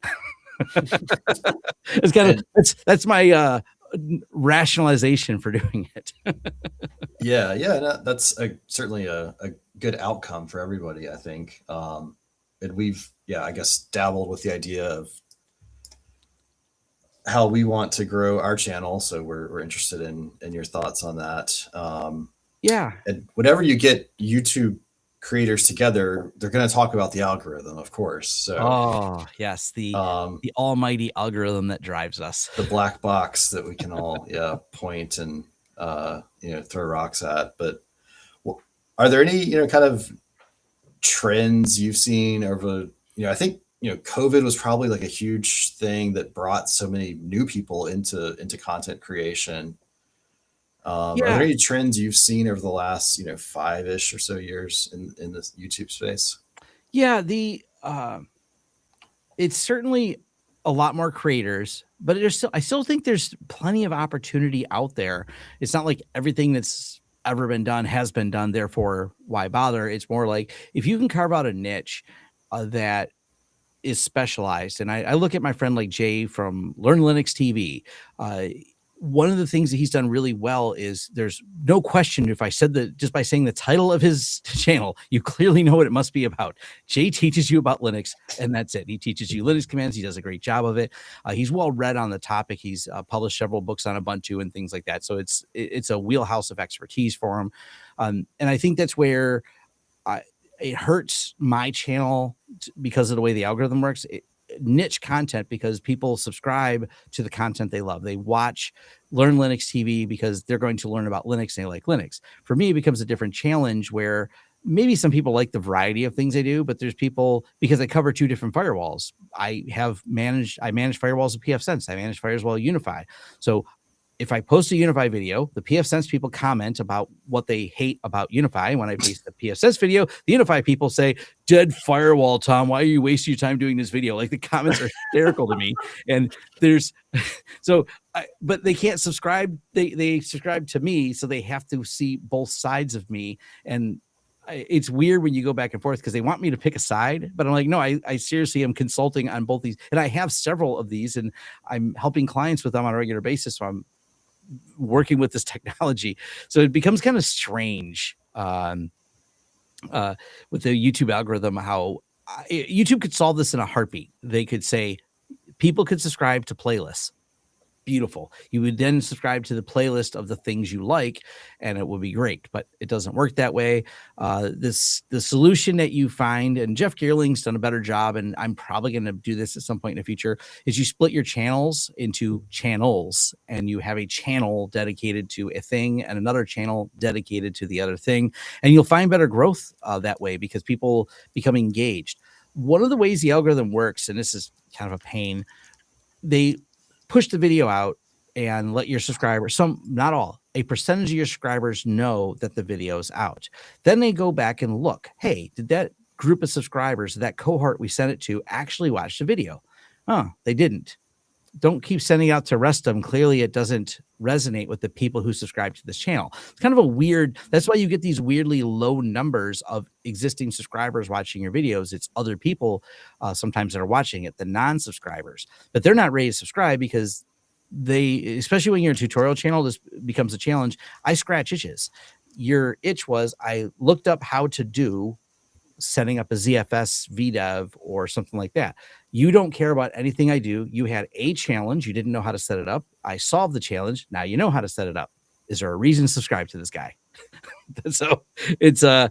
It's kind of that's my rationalization for doing it. Yeah, yeah, that's certainly a good outcome for everybody, I think. And we've, yeah, I guess dabbled with the idea of how we want to grow our channel. So we're interested in your thoughts on that. Yeah. And whenever you get YouTube creators together, they're going to talk about the algorithm, of course. So Oh, yes, the almighty algorithm that drives us. the black box that we can all, yeah, point and throw rocks at. But are there any kind of trends you've seen over? I think COVID was probably like a huge thing that brought so many new people into content creation. Are there Yeah. any trends you've seen over the last 5-ish or so years in this YouTube space? Yeah, it's certainly a lot more creators, but I still think there's plenty of opportunity out there. It's not like everything that's ever been done has been done, therefore why bother? It's more like if you can carve out a niche that is specialized. And I look at my friend like Jay from Learn Linux TV. One of the things that he's done really well is there's no question if I said that just by saying the title of his channel, you clearly know what it must be about. Jay teaches you about Linux, and that's it. He teaches you Linux commands. He does a great job of it. He's well read on the topic. He's published several books on Ubuntu and things like that. So it's a wheelhouse of expertise for him. And I think that's where it hurts my channel because of the way the algorithm works. Niche content because people subscribe to the content they love. They watch Learn Linux TV because they're going to learn about Linux and they like Linux. For me, it becomes a different challenge where maybe some people like the variety of things I do, but there's people because I cover two different firewalls. I manage firewalls of pfSense. I manage firewalls Unify. So if I post a Unify video, the pfSense people comment about what they hate about Unify. When I paste the pfSense video, the Unify people say, "Dead firewall, Tom. Why are you wasting your time doing this video?" Like the comments are hysterical to me. And there's but they can't subscribe. They subscribe to me, so they have to see both sides of me. And it's weird when you go back and forth because they want me to pick a side, but I'm like, no, I seriously am consulting on both these, and I have several of these, and I'm helping clients with them on a regular basis. So I'm working with this technology. So it becomes kind of strange with the YouTube algorithm, how YouTube could solve this in a heartbeat. They could say people could subscribe to playlists. Beautiful. You would then subscribe to the playlist of the things you like, and it would be great. But it doesn't work that way. The solution that you find, and Jeff Geerling's done a better job, and I'm probably going to do this at some point in the future, is you split your channels into channels, and you have a channel dedicated to a thing and another channel dedicated to the other thing, and you'll find better growth that way because people become engaged. One of the ways the algorithm works, and this is kind of a pain, they push the video out and let your subscribers, not all, a percentage of your subscribers know that the video's out. Then they go back and look, hey, did that group of subscribers, that cohort we sent it to, actually watch the video? Oh, they didn't. Don't keep sending out to the rest of them. Clearly it doesn't resonate with the people who subscribe to this channel. It's kind of a weird, that's why you get these weirdly low numbers of existing subscribers watching your videos. It's other people sometimes that are watching it, the non-subscribers, but they're not ready to subscribe because especially when you're a tutorial channel, this becomes a challenge. I scratch itches. Your itch was I looked up how to do setting up a ZFS VDEV or something like that. You don't care about anything I do. You had a challenge. You didn't know how to set it up. I solved the challenge. Now you know how to set it up. Is there a reason to subscribe to this guy? So it's a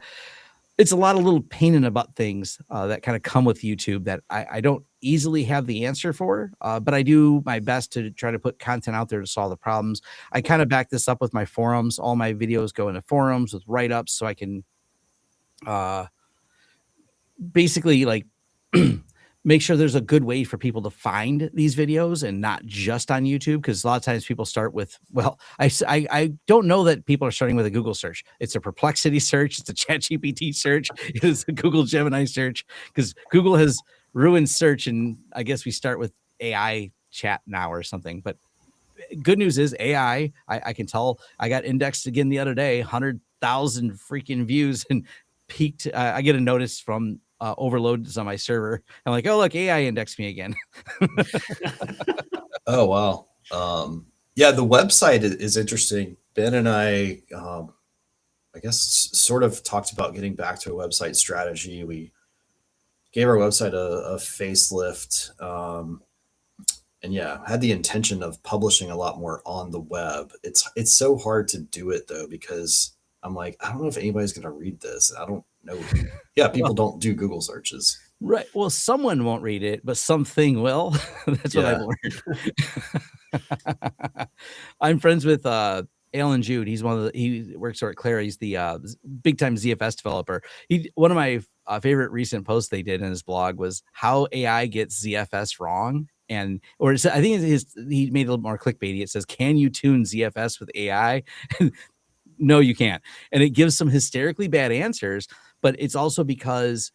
lot of little pain in the butt things that kind of come with YouTube that I don't easily have the answer for, but I do my best to try to put content out there to solve the problems. I kind of back this up with my forums. All my videos go into forums with write-ups so I can basically like make sure there's a good way for people to find these videos and not just on YouTube. Because a lot of times people start with, well, I don't know that people are starting with a Google search. It's a Perplexity search. It's a ChatGPT search. It's a Google Gemini search because Google has ruined search. And I guess we start with AI chat now or something. But good news is AI, I can tell I got indexed again the other day, 100,000 freaking views and peaked. I get a notice from overloads on my server. I'm like, oh, look, AI indexed me again. Oh, wow. Yeah, the website is interesting. Ben and I I guess, sort of talked about getting back to a website strategy. We gave our website a facelift. And yeah, had the intention of publishing a lot more on the web. It's so hard to do it though, because I'm like, I don't know if anybody's going to read this. I don't know. Yeah, people don't do Google searches. Right. Well, someone won't read it, but something will. That's what I've learned. I'm friends with Alan Jude. He works over at Clara. He's the big time ZFS developer. One of my favorite recent posts they did in his blog was how AI gets ZFS wrong. I think he made it a little more clickbaity. It says, "Can you tune ZFS with AI?" No, you can't. And it gives some hysterically bad answers, but it's also because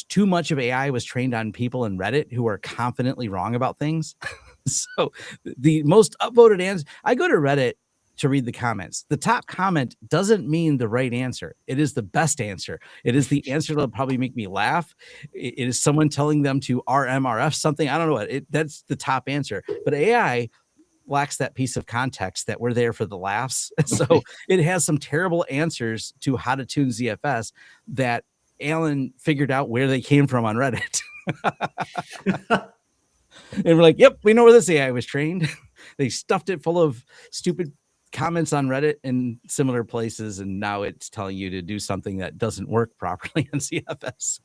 too much of AI was trained on people in Reddit who are confidently wrong about things. So the most upvoted answer, I go to Reddit to read the comments. The top comment doesn't mean the right answer. It is the best answer. It is the answer that'll probably make me laugh. It is someone telling them to RMRF something. I don't know what that's the top answer, but AI lacks that piece of context that we're there for the laughs. So it has some terrible answers to how to tune ZFS that Alan figured out where they came from on Reddit. And we're like, yep, we know where this AI was trained. They stuffed it full of stupid comments on Reddit and similar places, and now it's telling you to do something that doesn't work properly on ZFS.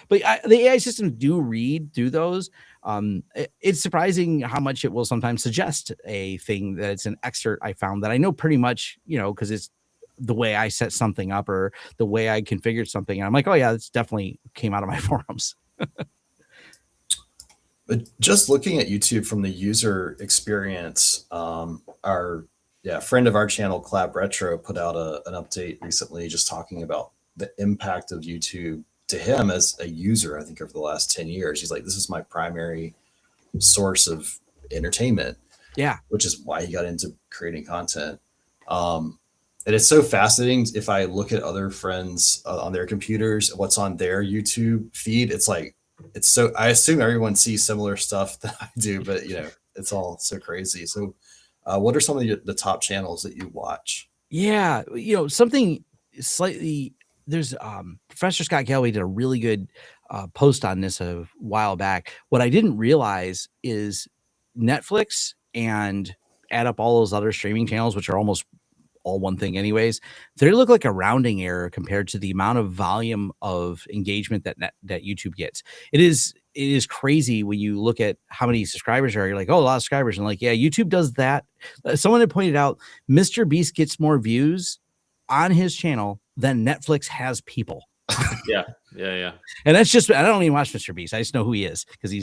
But the AI systems do read through those. It's surprising how much it will sometimes suggest a thing that it's an excerpt I found that I know pretty much, because it's the way I set something up or the way I configured something. And I'm like, oh yeah, this definitely came out of my forums. But just looking at YouTube from the user experience, our friend of our channel, Clap Retro, put out an update recently just talking about the impact of YouTube to him as a user. I think over the last 10 years, he's like, this is my primary source of entertainment. Yeah. Which is why he got into creating content. And it's so fascinating. If I look at other friends on their computers, what's on their YouTube feed, it's like, I assume everyone sees similar stuff that I do, but it's all so crazy. So what are some of the top channels that you watch? Yeah. Something slightly, there's Professor Scott Galway did a really good post on this a while back. What I didn't realize is Netflix and add up all those other streaming channels, which are almost all one thing anyways, they look like a rounding error compared to the amount of volume of engagement that YouTube gets. It is crazy when you look at how many subscribers are. You're like, oh, a lot of subscribers. And like, yeah, YouTube does that. Someone had pointed out Mr. Beast gets more views on his channel than Netflix has people. Yeah. And that's just, I don't even watch Mr. Beast. I just know who he is because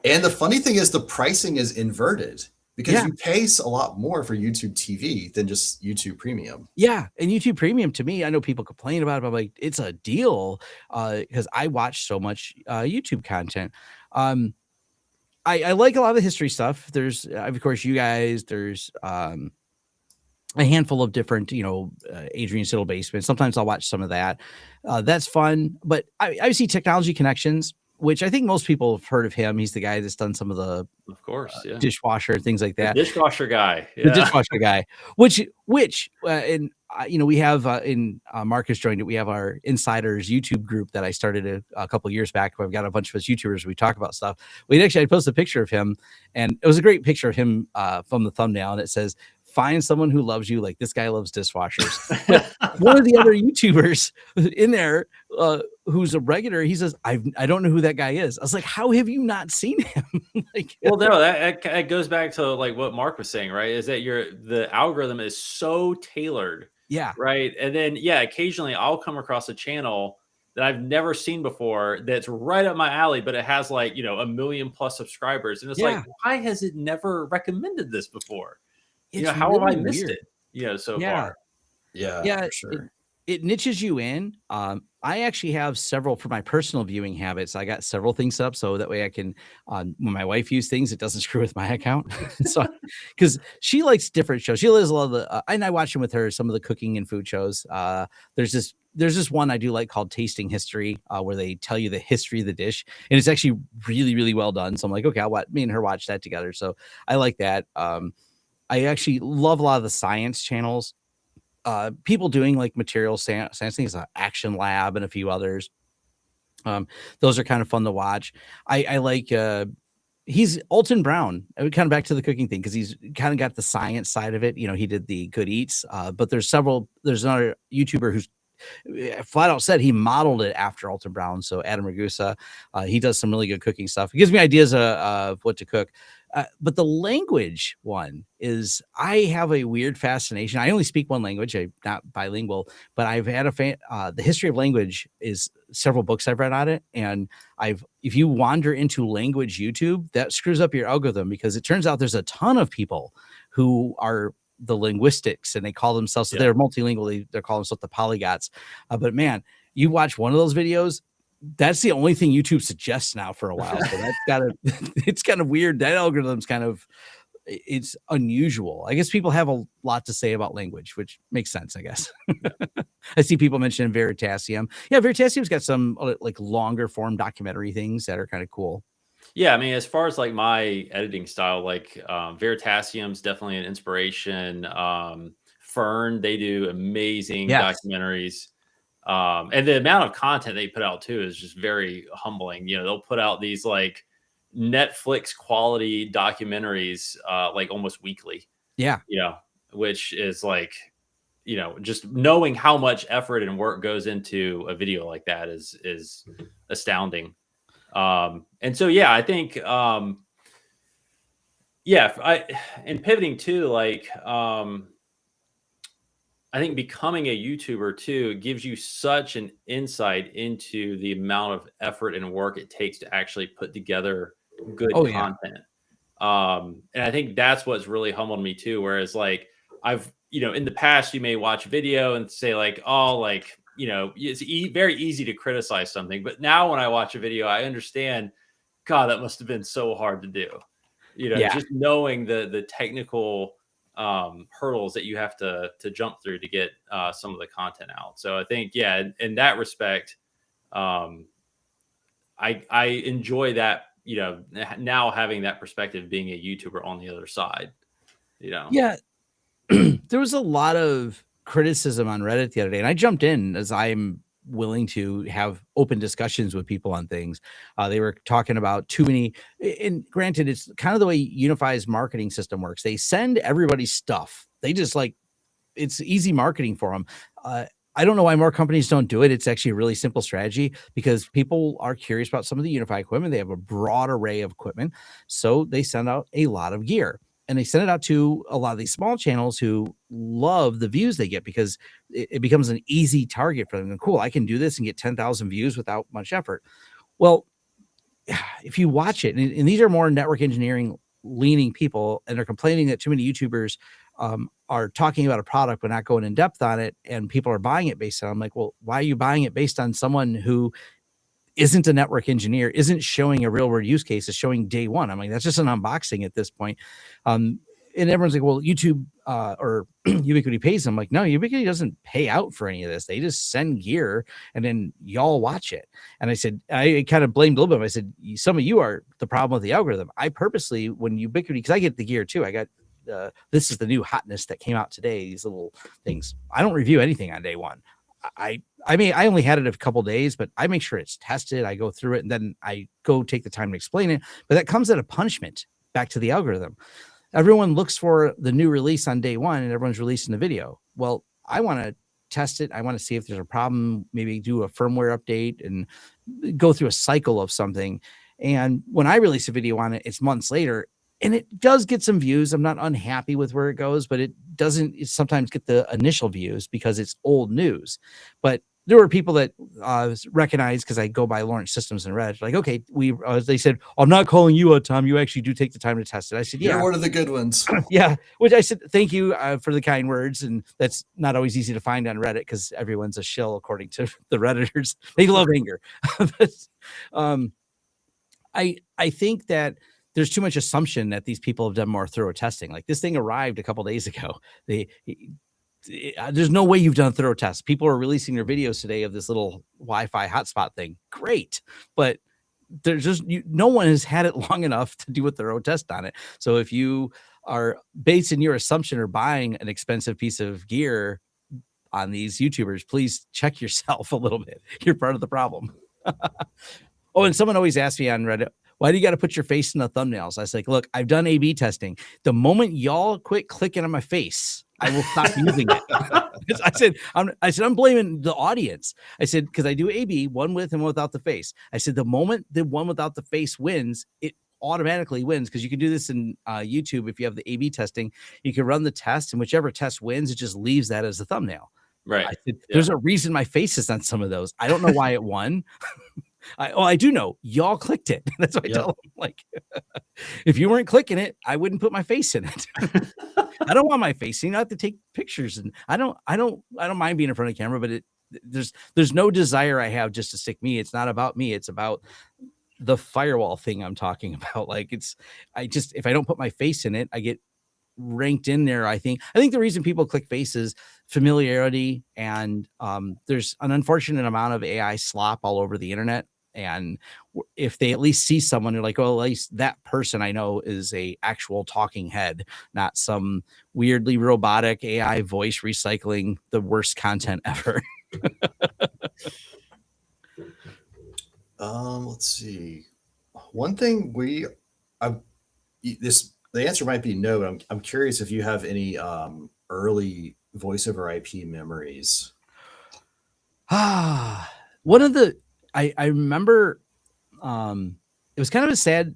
and the funny thing is the pricing is inverted. Because you pay a lot more for YouTube TV than just YouTube Premium. Yeah, and YouTube Premium, to me, I know people complain about it, but I'm like, it's a deal because I watch so much YouTube content. I like a lot of the history stuff. There's, of course, you guys. There's a handful of different, Adrian Siddle Basement. Sometimes I'll watch some of that. That's fun. But I see Technology Connections, which I think most people have heard of him. He's the guy that's done some of the, of course, dishwasher, things like that. The dishwasher guy. The dishwasher guy, which we have in Marcus joined it. We have our Insiders YouTube group that I started a couple of years back. I've got a bunch of us YouTubers. We talk about stuff. I posted a picture of him, and it was a great picture of him from the thumbnail, and it says, "Find someone who loves you like this guy loves dishwashers." But one of the other YouTubers in there who's a regular, he says, I don't know who that guy is. I was like, how have you not seen him? Well, no, that goes back to like what Mark was saying, right? Is that the algorithm is so tailored. Yeah. Right. And then, occasionally I'll come across a channel that I've never seen before that's right up my alley, but it has like, 1 million plus subscribers. And it's like, why has it never recommended this before? How really have I missed weird. it? So far. Yeah, for sure. It niches you in. I actually have several for my personal viewing habits. I got several things up so that way I can, when my wife uses things, it doesn't screw with my account. So, because she likes different shows. She loves a lot of the, and I watch them with her, some of the cooking and food shows. There's this one I do like called Tasting History, where they tell you the history of the dish, and it's actually really, really well done. So I'm like, okay, me and her watch that together. So I like that. I actually love a lot of the science channels. people doing like material science things, Action Lab and a few others. Those are kind of fun to watch. I like he's Alton Brown. Kind of back to the cooking thing because he's kind of got the science side of it. You know, he did the Good Eats, but there's another YouTuber who's flat out said he modeled it after Alton Brown. So Adam Ragusa, he does some really good cooking stuff. It gives me ideas of what to cook. But the language one is, I have a weird fascination. I only speak one language. I'm not bilingual, but I've had the history of language is several books I've read on it. And if you wander into language YouTube, that screws up your algorithm because it turns out there's a ton of people who are the linguistics and they call themselves, so they're multilingual. They're calling themselves the polyglots. But man, you watch one of those videos, that's the only thing YouTube suggests now for a while. So it's kind of weird. That algorithm's it's unusual. I guess people have a lot to say about language, which makes sense, I guess. I see people mentioning Veritasium. Yeah, Veritasium's got some like longer form documentary things that are kind of cool. Yeah, I mean, as far as like my editing style, like Veritasium's definitely an inspiration. Fern, they do amazing documentaries. And the amount of content they put out too is just very humbling. You know, they'll put out these like Netflix quality documentaries like almost weekly. Yeah. You know, which is like, you know, just knowing how much effort and work goes into a video like that is astounding. And so, yeah, I think, and pivoting too, like, I think becoming a YouTuber too gives you such an insight into the amount of effort and work it takes to actually put together good content. And I think that's what's really humbled me too. Whereas like in the past, you may watch a video and say like, oh, like, you know, it's very easy to criticize something. But now when I watch a video, I understand, God, that must have been so hard to do. You know, just knowing the technical hurdles that you have to jump through to get some of the content out. So I think, in that respect, I enjoy that, you know, now having that perspective, being a YouTuber on the other side, you know? Yeah. There was a lot of criticism on Reddit the other day, and I jumped in as I'm willing to have open discussions with people on things. They were talking about too many, and granted, it's kind of the way Unify's marketing system works. They send everybody stuff. They just like, it's easy marketing for them. I don't know why more companies don't do it. It's actually a really simple strategy because people are curious about some of the Unify equipment. They have a broad array of equipment. So they send out a lot of gear. And they send it out to a lot of these small channels who love the views they get because it becomes an easy target for them. And cool, I can do this and get 10,000 views without much effort. Well, if you watch it, and these are more network engineering leaning people, and they're complaining that too many YouTubers are talking about a product but not going in depth on it, and people are buying it based on, I'm like, well, why are you buying it based on someone who isn't a network engineer, isn't showing a real world use case, is showing day one? I'm like, that's just an unboxing at this point. And everyone's like, well, YouTube or Ubiquiti pays them. I'm like, no, Ubiquiti doesn't pay out for any of this. They just send gear and then y'all watch it. And I said, I kind of blamed a little bit. I said, some of you are the problem with the algorithm. I purposely, when Ubiquiti, because I get the gear too, I got this is the new hotness that came out today, these little things. I don't review anything on day one. I mean, I only had it a couple days, but I make sure it's tested. I go through it and then I go take the time to explain it. But that comes at a punishment back to the algorithm. Everyone looks for the new release on day one and everyone's releasing the video. Well, I want to test it. I want to see if there's a problem, maybe do a firmware update and go through a cycle of something. And when I release a video on it, it's months later. And it does get some views. I'm not unhappy with where it goes, but it sometimes get the initial views because it's old news. But there were people that recognized, because I go by Lawrence Systems and Red, like, okay, they said, I'm not calling you out, Tom. You actually do take the time to test it. I said, yeah. You're one of the good ones. Yeah. Which I said, thank you for the kind words. And that's not always easy to find on Reddit because everyone's a shill, according to the Redditors. They love anger. But I think that there's too much assumption that these people have done more thorough testing. Like this thing arrived a couple days ago. There's no way you've done a thorough test. People are releasing their videos today of this little Wi-Fi hotspot thing. Great. But there's just no one has had it long enough to do a thorough test on it. So if you are based in your assumption or buying an expensive piece of gear on these YouTubers. Please check yourself a little bit. You're part of the problem. Oh, and someone always asks me on Reddit, why do you got to put your face in the thumbnails? I was like, look, I've done A/B testing. The moment y'all quit clicking on my face, I will stop using it. I said, I'm blaming the audience. I said, because I do A/B, one with and one without the face. I said, the moment the one without the face wins, it automatically wins, because you can do this in YouTube. If you have the A/B testing, you can run the test, and whichever test wins, it just leaves that as the thumbnail. Right. I said, there's a reason my face is on some of those. I don't know why it won. I do know y'all clicked it. That's what I tell them. Like, if you weren't clicking it, I wouldn't put my face in it. I don't want my face. You know, I have to take pictures, and I don't mind being in front of the camera, but there's no desire I have just to stick me. It's not about me. It's about the firewall thing I'm talking about. Like, if I don't put my face in it, I get ranked in there. I think the reason people click face is familiarity, and there's an unfortunate amount of AI slop all over the internet. And if they at least see someone, they're like, well, at least that person I know is a actual talking head, not some weirdly robotic AI voice recycling the worst content ever. Let's see. One thing the answer might be no, but I'm curious if you have any early voice over IP memories. One of the I remember it was kind of a sad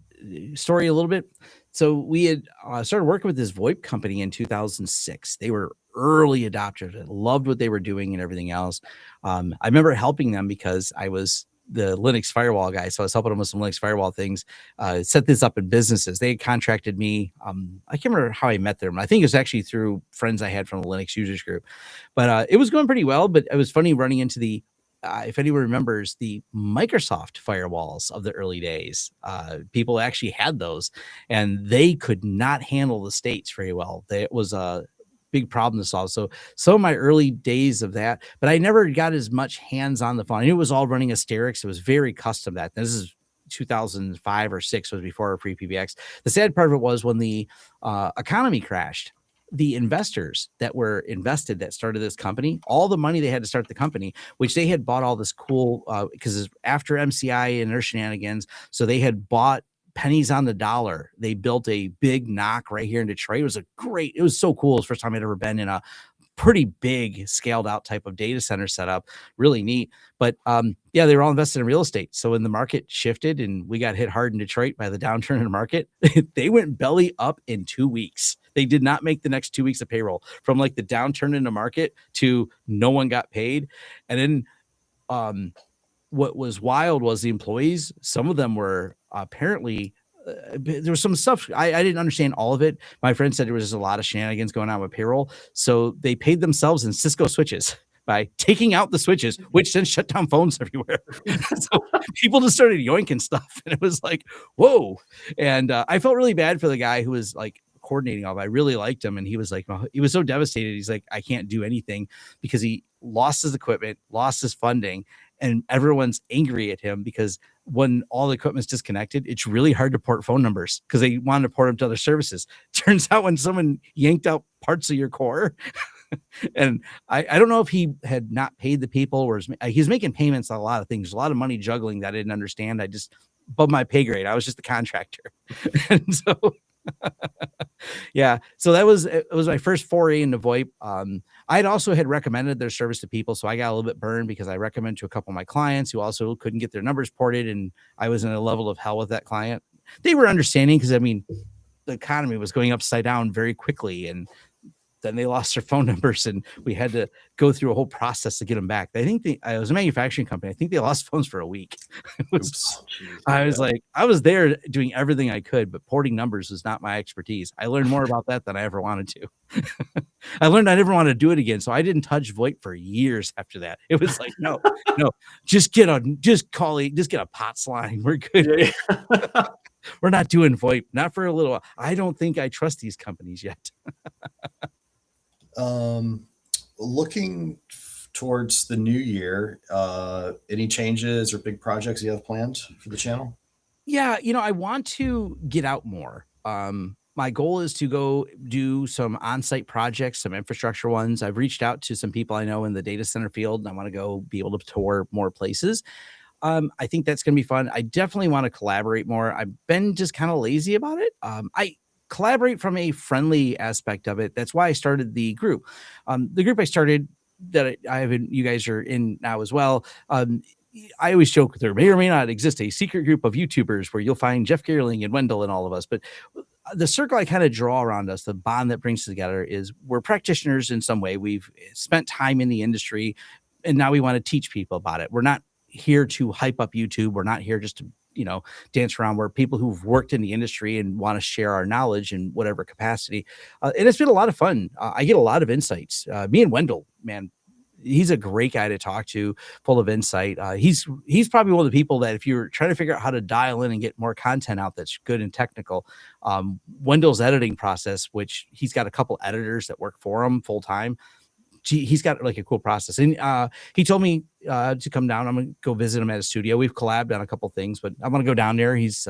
story a little bit. So we had started working with this VoIP company in 2006. They were early adopters. I loved what they were doing and everything else. I remember helping them because I was the Linux firewall guy. So I was helping them with some Linux firewall things, set this up in businesses. They contracted me. I can't remember how I met them. I think it was actually through friends I had from the Linux users group, but it was going pretty well. But it was funny running into the, if anyone remembers the Microsoft firewalls of the early days, people actually had those, and they could not handle the states very well. It was a big problem to solve. So some of my early days of that, but I never got as much hands on the phone. I knew it was all running Asterix. It was very custom. That this is 2005 or 6 was before pre-PBX. The sad part of it was when the economy crashed, the investors that were invested that started this company, all the money they had to start the company, which they had bought all this cool, because after MCI and their shenanigans, so they had bought pennies on the dollar. They built a big knock right here in Detroit. It was so cool. It was the first time I'd ever been in a pretty big scaled out type of data center setup. Really neat. But yeah, they were all invested in real estate. So when the market shifted and we got hit hard in Detroit by the downturn in the market, they went belly up in 2 weeks. They did not make the next 2 weeks of payroll, from like the downturn in the market to no one got paid. And then what was wild was the employees. Some of them were apparently there was some stuff I didn't understand all of it. My friend said there was just a lot of shenanigans going on with payroll. So they paid themselves in Cisco switches by taking out the switches, which then shut down phones everywhere. So people just started yoinking stuff, and it was like, whoa. And I felt really bad for the guy who was like coordinating all of it. I really liked him, and he was like, he was so devastated. He's like, I can't do anything because he lost his equipment, lost his funding, and everyone's angry at him because when all the equipment's disconnected, it's really hard to port phone numbers because they wanted to port them to other services. Turns out when someone yanked out parts of your core, and I don't know if he had not paid the people or he's making payments on a lot of things, a lot of money juggling that I didn't understand. I just above my pay grade. I was just the contractor. And so yeah, so it was my first foray into VoIP. I had recommended their service to people, so I got a little bit burned because I recommended to a couple of my clients who also couldn't get their numbers ported, and I was in a level of hell with that client. They were understanding because, I mean, the economy was going upside down very quickly, and then they lost their phone numbers, and we had to go through a whole process to get them back. I think it was a manufacturing company. I think they lost phones for a week. I was there doing everything I could, but porting numbers was not my expertise. I learned more about that than I ever wanted to. I learned I never want to do it again. So I didn't touch VoIP for years after that. It was like, no, just get a POTS line. We're good. We're not doing VoIP, not for a little while. I don't think I trust these companies yet. Looking towards the new year, any changes or big projects you have planned for the channel? Yeah, I want to get out more. my goal is to go do some on-site projects, some infrastructure ones. I've reached out to some people I know in the data center field, and I want to go be able to tour more places. I think that's going to be fun. I definitely want to collaborate more. I've been just kind of lazy about it. I collaborate from a friendly aspect of it. That's why I started the group. The group I started that I have, you guys are in now as well. I always joke there may or may not exist a secret group of YouTubers where you'll find Jeff Geerling and Wendell and all of us. But the circle I kind of draw around us, the bond that brings us together, is we're practitioners in some way. We've spent time in the industry, and now we want to teach people about it. We're not here to hype up YouTube. We're not here just to, dance around. We're people who've worked in the industry and want to share our knowledge in whatever capacity. And it's been a lot of fun. I get a lot of insights. Me and Wendell, man, he's a great guy to talk to, full of insight. He's probably one of the people that if you're trying to figure out how to dial in and get more content out that's good and technical, Wendell's editing process, which he's got a couple editors that work for him full time. He's got like a cool process. And he told me to come down. I'm going to go visit him at his studio. We've collabed on a couple things, but I'm going to go down there. He's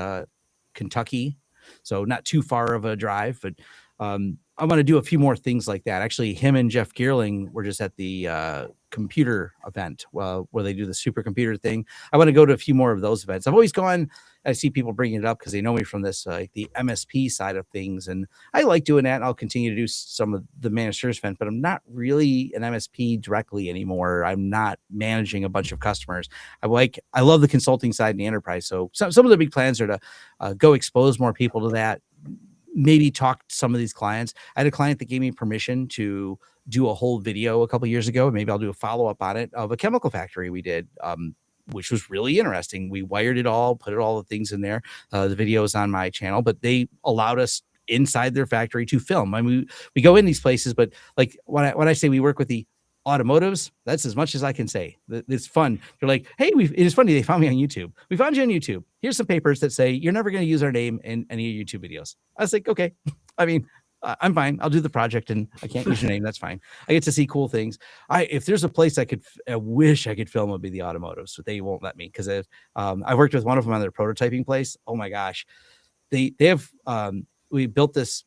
Kentucky, so not too far of a drive, but I'm going to do a few more things like that. Actually, him and Jeff Geerling were just at the computer event where they do the supercomputer thing. I want to go to a few more of those events. I've always gone. I see people bringing it up because they know me from this, the MSP side of things. And I like doing that. And I'll continue to do some of the managed service event, but I'm not really an MSP directly anymore. I'm not managing a bunch of customers. I love the consulting side and the enterprise. So some of the big plans are to go expose more people to that. Maybe talk to some of these clients. I had a client that gave me permission to do a whole video a couple of years ago. Maybe I'll do a follow-up on it of a chemical factory we did, which was really interesting. We wired it all, put all the things in there. The video is on my channel, but they allowed us inside their factory to film. I mean, we go in these places, but like when I say we work with the Automotives, that's as much as I can say. It's fun. They're like, hey, it is funny. They found me on YouTube. We found you on YouTube. Here's some papers that say you're never going to use our name in any of your YouTube videos. I was like, okay. I mean, I'm fine. I'll do the project and I can't use your name. That's fine. I get to see cool things. If there's a place I wish I could film, would be the Automotives, but they won't let me because I worked with one of them on their prototyping place. Oh my gosh. They have, we built this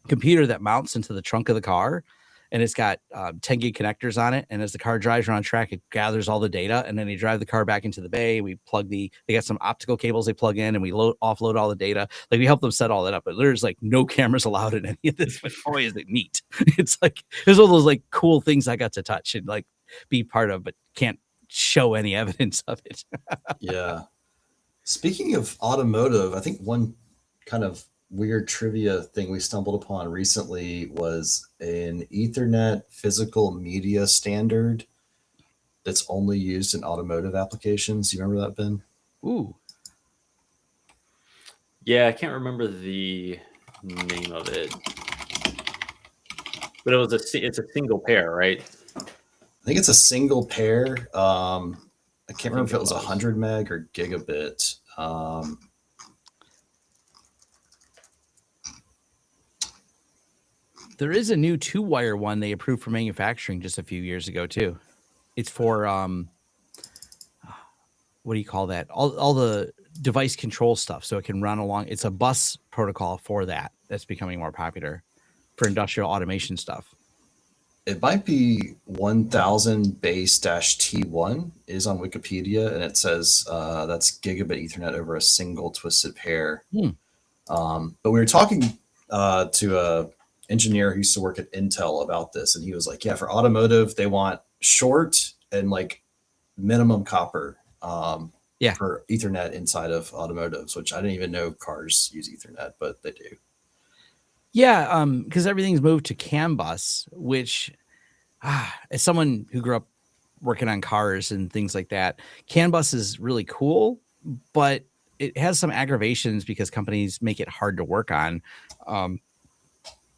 computer that mounts into the trunk of the car. And it's got 10 gig connectors on it. And as the car drives around track, it gathers all the data. And then they drive the car back into the bay. We they got some optical cables they plug in and we offload all the data. Like we help them set all that up. But there's like no cameras allowed in any of this. But boy, is it neat. It's like, there's all those like cool things I got to touch and like be part of, but can't show any evidence of it. Yeah. Speaking of automotive, I think one kind of weird trivia thing we stumbled upon recently was an Ethernet physical media standard that's only used in automotive applications. You remember that, Ben? Ooh. Yeah, I can't remember the name of it, but it's a single pair, right? I think it's a single pair. I can't remember if it was 100 meg or gigabit. There is a new 2-wire one they approved for manufacturing just a few years ago too. It's for what do you call that? All the device control stuff, so it can run along. It's a bus protocol for that. That's becoming more popular for industrial automation stuff. It might be 1000 base-T1 is on Wikipedia, and it says that's gigabit Ethernet over a single twisted pair. But we were talking to a engineer who used to work at Intel about this, and he was like, yeah, for automotive they want short and like minimum copper for Ethernet inside of automotives, which I didn't even know cars use Ethernet, but they do. Yeah, because everything's moved to CAN bus, which as someone who grew up working on cars and things like that, CAN bus is really cool, but it has some aggravations because companies make it hard to work on.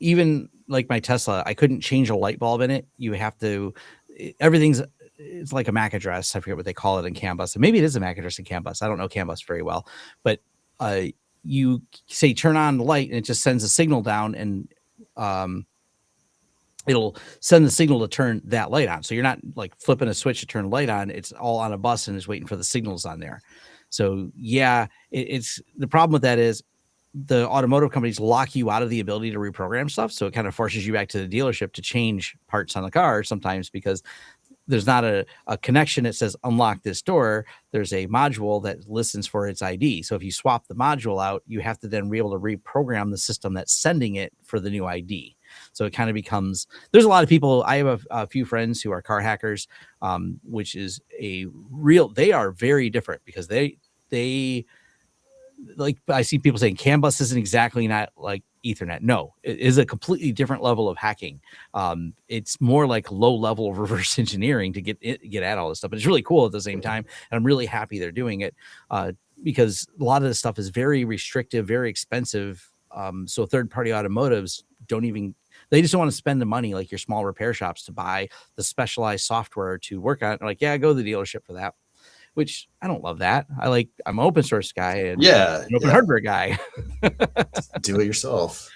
Even like my Tesla, I couldn't change a light bulb in it. You have to, it's like a MAC address. I forget what they call it in CAN bus. And maybe it is a MAC address in CAN bus. I don't know CAN bus very well, but you say turn on the light and it just sends a signal down and it'll send the signal to turn that light on. So you're not like flipping a switch to turn the light on. It's all on a bus and is waiting for the signals on there. So yeah, it's the problem with that is the automotive companies lock you out of the ability to reprogram stuff. So it kind of forces you back to the dealership to change parts on the car sometimes because there's not a connection that says unlock this door. There's a module that listens for its ID. So if you swap the module out, you have to then be able to reprogram the system that's sending it for the new ID. So it kind of becomes, there's a lot of people. I have a few friends who are car hackers, which is they are very different because they like, I see people saying CAN bus isn't exactly not like Ethernet. No, it is a completely different level of hacking. It's more like low level reverse engineering to get at all this stuff, but it's really cool at the same time. And I'm really happy they're doing it because a lot of this stuff is very restrictive, very expensive. So third party automotives they just don't want to spend the money like your small repair shops to buy the specialized software to work on it. They're like, yeah, go to the dealership for that. Which I don't love that. I'm an open source guy and an open hardware guy. Do it yourself.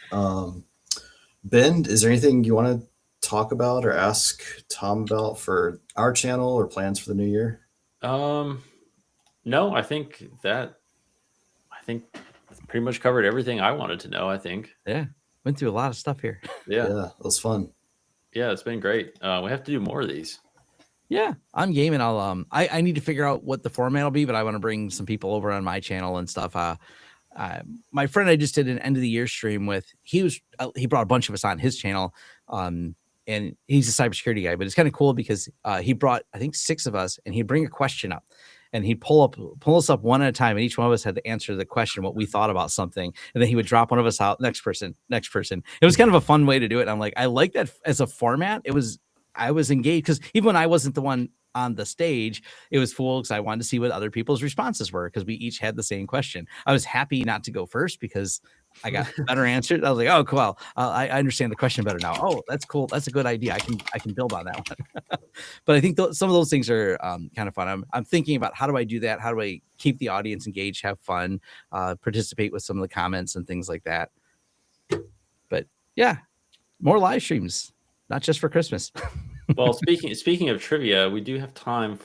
Ben, is there anything you want to talk about or ask Tom about for our channel or plans for the new year? No, I think pretty much covered everything I wanted to know. I think. Yeah, went through a lot of stuff here. Yeah, it was fun. Yeah, it's been great. We have to do more of these. Yeah, I'm game, and I'll I need to figure out what the format will be, but I want to bring some people over on my channel and stuff. My friend I just did an end of the year stream with, he brought a bunch of us on his channel, and he's a cybersecurity guy, but it's kind of cool because he brought, I think, 6 of us, and he'd bring a question up, and he'd pull us up one at a time, and each one of us had to answer the question, what we thought about something, and then he would drop one of us out, next person. It was kind of a fun way to do it. And I'm like, I like that as a format. I was engaged because even when I wasn't the one on the stage, it was cool because I wanted to see what other people's responses were because we each had the same question. I was happy not to go first because I got better answers. I was like, oh, cool. I understand the question better now. Oh, that's cool. That's a good idea. I can build on that one. But I think some of those things are kind of fun. I'm thinking about how do I do that? How do I keep the audience engaged, have fun, participate with some of the comments and things like that. But yeah, more live streams. Not just for Christmas. Well, speaking of trivia, we do have time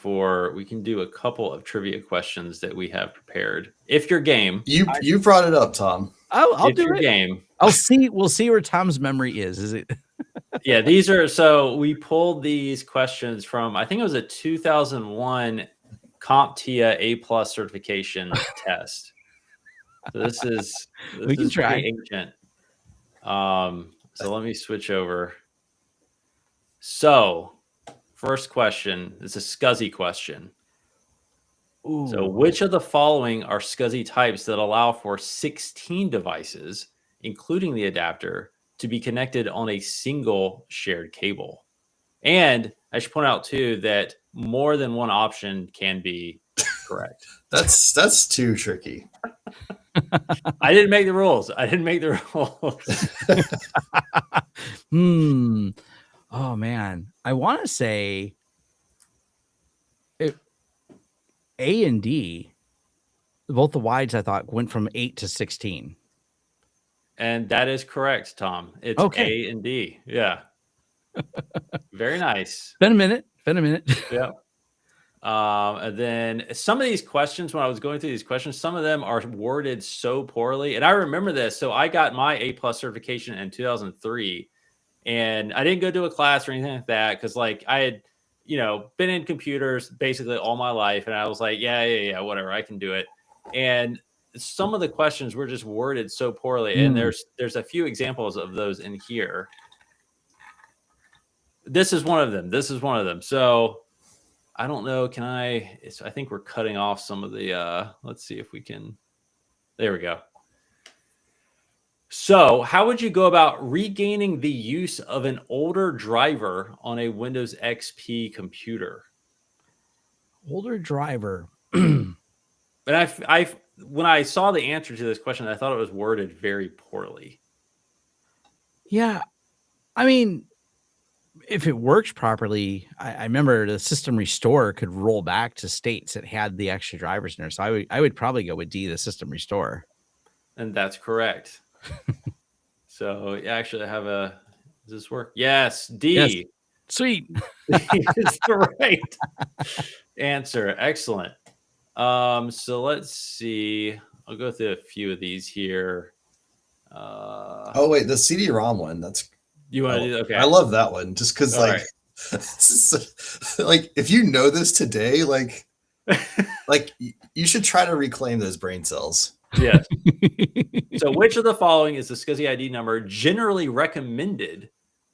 we can do a couple of trivia questions that we have prepared. If you're game. You brought it up, Tom. I'll do it. Game. We'll see where Tom's memory is. Is it? Yeah, so we pulled these questions from, I think it was a 2001 CompTIA A+ certification test. So this is try. ancient. So let me switch over. So, first question is a SCSI question. Ooh. So, which of the following are SCSI types that allow for 16 devices, including the adapter, to be connected on a single shared cable? And I should point out, too, that more than one option can be correct. That's too tricky. I didn't make the rules. Oh man, I want to say A and D, both the wides I thought went from 8 to 16. And that is correct, Tom. It's okay. A and D. Yeah. Very nice. Been a minute. Yeah. And then some of these questions, when I was going through these questions, some of them are worded so poorly. And I remember this. So I got my A+ certification in 2003. And I didn't go to a class or anything like that because, like, I had, been in computers basically all my life. And I was like, yeah, whatever, I can do it. And some of the questions were just worded so poorly. And there's a few examples of those in here. This is one of them. So I don't know. I think we're cutting off some of the, let's see if we can. There we go. So how would you go about regaining the use of an older driver on a Windows XP computer? Older driver. But when I saw the answer to this question, I thought it was worded very poorly. Yeah. I mean, if it works properly, I remember the system restore could roll back to states that had the extra drivers in there. So I would probably go with D, the system restore. And that's correct. So actually I have does this work? Yes, D. Yes. Sweet. It's the right answer. Excellent. So let's see. I'll go through a few of these here. Oh wait, the CD-ROM one. That's You want to do okay? I love that one just because All like, like if you know this today, like you should try to reclaim those brain cells. Yes. So, which of the following is the SCSI ID number generally recommended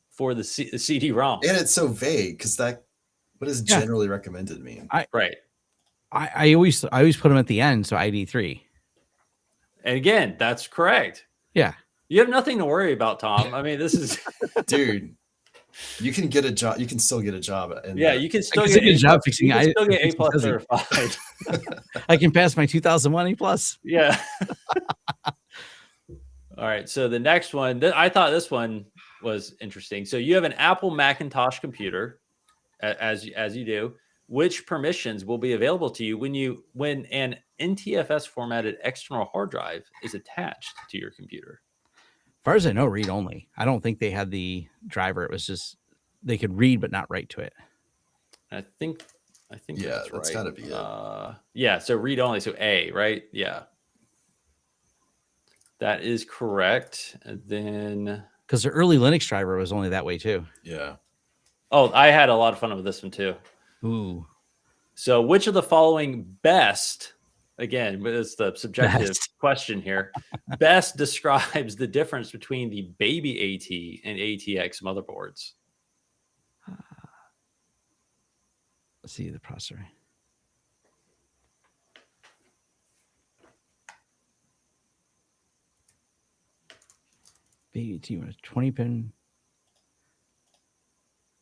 for the CD-ROM? And it's so vague because that what does generally recommended mean? Right. I always put them at the end, so ID 3. And again, that's correct. Yeah. You have nothing to worry about, Tom. I mean, this is dude. You can get a job. You can still get a job. You can still get a job fixing. You can still get A+ certified. I can pass my 2001 A+. Yeah. All right. So the next one, I thought this one was interesting. So you have an Apple Macintosh computer, as you do. Which permissions will be available to you when an NTFS formatted external hard drive is attached to your computer? As far as I know, read only. I don't think they had the driver. It was just they could read but not write to it. I think yeah, that's right. got to be it. Yeah, so read only. So A, right? Yeah, that is correct. And then because the early Linux driver was only that way too. Yeah. Oh, I had a lot of fun with this one too. Ooh. So, which of the following best? Again, it's the subjective question here. Best describes the difference between the baby AT and ATX motherboards. Let's see the processor. Baby AT was 20-pin.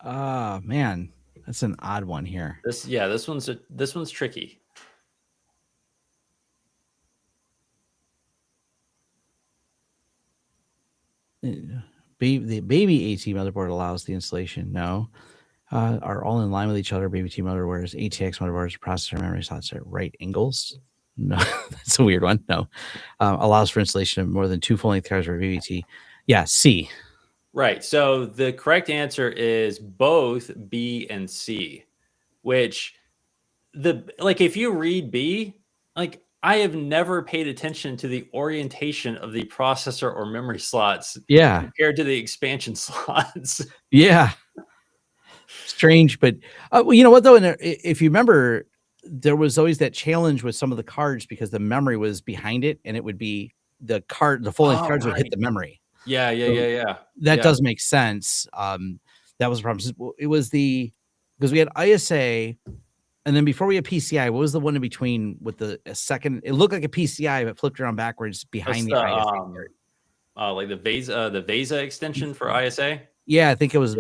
Man, that's an odd one here. This one's tricky. The baby AT motherboard allows the installation. No, are all in line with each other. Baby AT motherboards, ATX motherboards, processor memory slots at right angles. No, that's a weird one. No, allows for installation of more than 2 full-length cards for BBT. Yeah, C. Right. So the correct answer is both B and C, which if you read B, I have never paid attention to the orientation of the processor or memory slots compared to the expansion slots. Yeah. Strange, but well, you know what though? If you remember, there was always that challenge with some of the cards because the memory was behind it, and it would be the full-length cards would hit the memory. Yeah. That does make sense. That was a problem. It was because we had ISA, and then before we had PCI, what was the one in between with the second? It looked like a PCI, but flipped around backwards behind the ISA. Like the VESA extension for ISA. Yeah, I think it was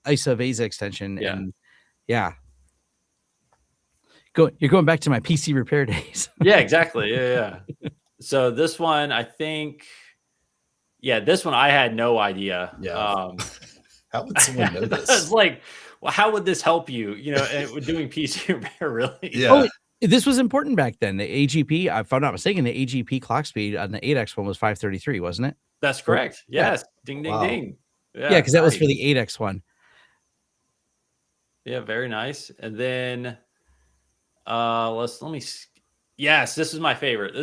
ISA VESA extension. Yeah. And you're going back to my PC repair days. Yeah, exactly. Yeah. So this one, I think, this one I had no idea. Yeah. How would someone know this? It's like, well, how would this help you? Doing PC repair, really? Yeah. Oh, this was important back then. The AGP, if I'm not mistaken, the AGP clock speed on the 8X one was 533, wasn't it? That's correct. Yes. Ding, ding, ding. Yeah, because that was for the 8X one. Yeah, very nice. And then let me. Yes, this is my favorite.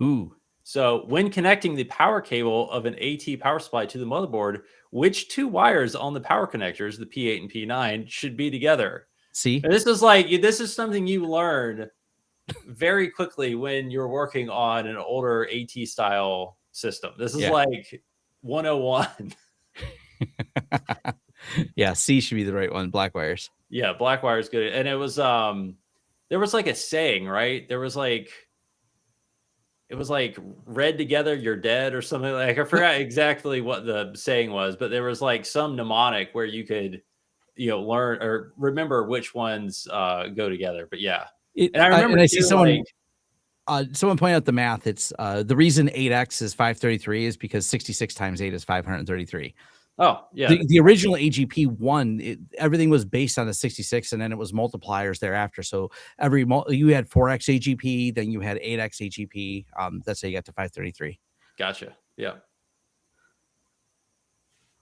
Ooh. So when connecting the power cable of an AT power supply to the motherboard, which 2 wires on the power connectors, the P8 and P9, should be together? See, and this is something you learn very quickly when you're working on an older AT style system. This is like 101. Yeah, C should be the right one. Black wires. Yeah, black wire is good. And it was there was like a saying, right? There was like it was like read together, you're dead or something. Like I forgot exactly what the saying was, but there was like some mnemonic where you could learn or remember which ones go together. But yeah. And I remember and I see someone point out the math. It's the reason 8X is 533 is because 66 times 8 is 533. Oh, yeah. The original AGP one, everything was based on the 66, and then it was multipliers thereafter. So you had 4X AGP, then you had 8X AGP. That's how you got to 533. Gotcha. Yeah.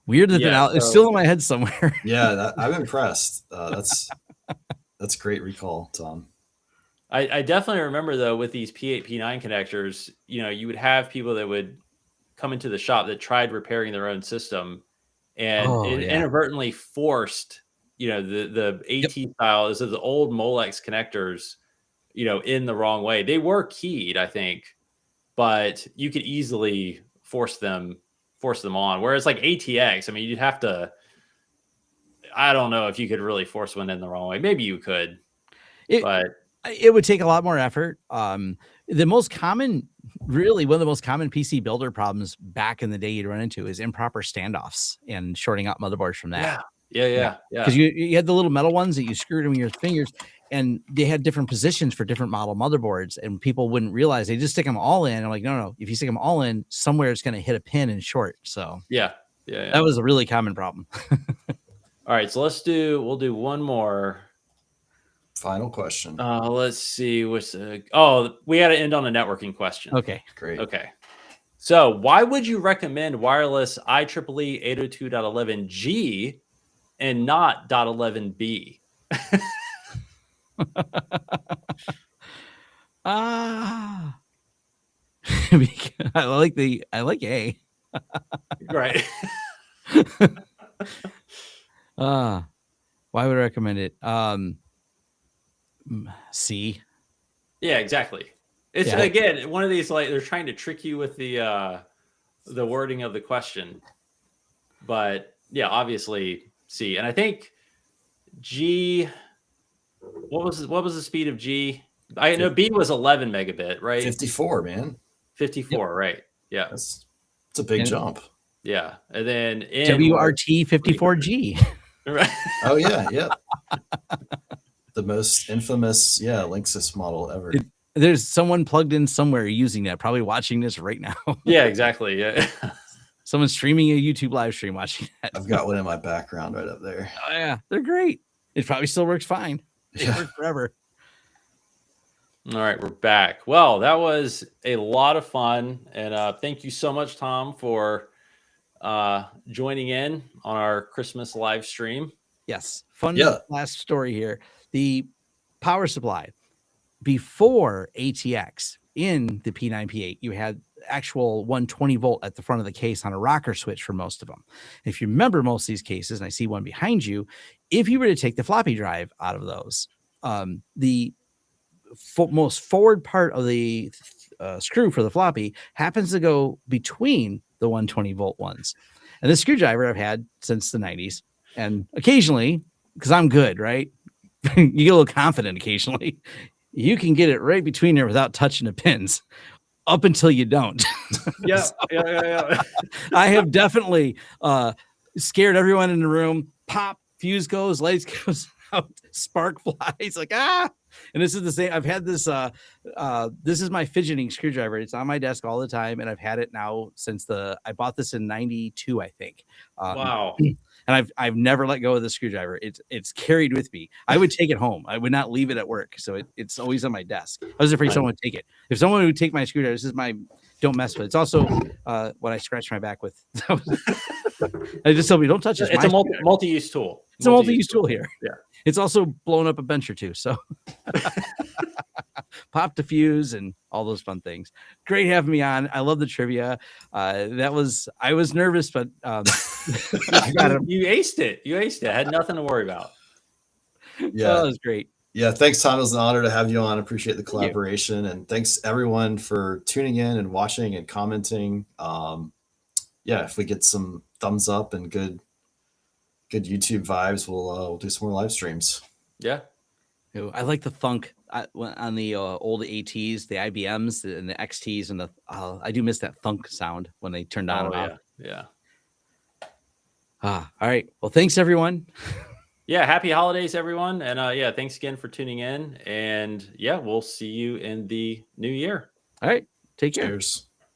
Weird that it's still in my head somewhere. Yeah, I'm impressed. That's great recall, Tom. I definitely remember though with these P8, P9 connectors, you would have people that would come into the shop that tried repairing their own system, and it yeah. inadvertently forced, the AT style, is the old Molex connectors, in the wrong way. They were keyed, I think, but you could easily force them on. Whereas like ATX, I mean, you'd have to. I don't know if you could really force one in the wrong way. Maybe you could, but it would take a lot more effort. The most common, really, one of the most common PC builder problems back in the day you'd run into is improper standoffs and shorting out motherboards from that. Yeah. Because you had the little metal ones that you screwed in with your fingers, and they had different positions for different model motherboards, and people wouldn't realize they just stick them all in. I'm like, no. If you stick them all in, somewhere it's going to hit a pin and short. So yeah. That was a really common problem. All right, so we'll do one more. Final question. Let's see. We got to end on a networking question. Okay, great. Okay. So why would you recommend wireless IEEE 802.11g and not .11b? I like A. Right. Why would I recommend it? C. Yeah, exactly. It's again one of these, like, they're trying to trick you with the wording of the question, but yeah, obviously C. And I think G. What was the speed of G? I know B was 11 megabit, right? 54, man. 54, right? Yeah, it's a big jump. Yeah, and then WRT 54G. Right. Oh yeah. The most infamous, Linksys model ever. There's someone plugged in somewhere using that, probably watching this right now. Yeah, exactly. Yeah. Someone's streaming a YouTube live stream watching that. I've got one in my background right up there. Oh yeah, they're great. It probably still works fine. It works forever. All right, we're back. Well, that was a lot of fun, and thank you so much, Tom, for joining in on our Christmas live stream. Yes, fun. Last story here: the power supply before ATX in the P9 P8, you had actual 120 volt at the front of the case on a rocker switch for most of them. If you remember most of these cases, and I see one behind you, if you were to take the floppy drive out of those, the most forward part of the screw for the floppy happens to go between the 120 volt ones. And this screwdriver I've had since the 90s. And occasionally, because I'm good, right? You get a little confident occasionally. You can get it right between there without touching the pins up until you don't. Yeah. I have definitely scared everyone in the room. Pop, fuse goes, lights goes out, spark flies, like, and this is the same. I've had this, this is my fidgeting screwdriver. It's on my desk all the time. And I've had it now since I bought this in 92, I think. Wow. And I've never let go of the screwdriver. It's carried with me. I would take it home. I would not leave it at work. So it's always on my desk. I was afraid someone would take it. If someone would take my screwdriver, this is my, don't mess with it. It's also what I scratch my back with. I just tell me, don't touch it. It's a multi-use tool. It's a multi-use tool here. Yeah. It's also blown up a bench or two. So pop the fuse and all those fun things. Great having me on. I love the trivia. I was nervous, but I got him. You aced it. I had nothing to worry about. Yeah. That was great. Yeah. Thanks, Tom. It was an honor to have you on. Appreciate the collaboration. And thanks everyone for tuning in and watching and commenting. If we get some thumbs up and good YouTube vibes, we'll do some more live streams. Yeah. I like the thunk on the old ATs, the IBMs and the XTs, and I do miss that thunk sound when they turned on and off. Yeah. All right. Well, thanks everyone. Yeah. Happy holidays, everyone. And thanks again for tuning in. And we'll see you in the new year. All right. Take care. Cheers.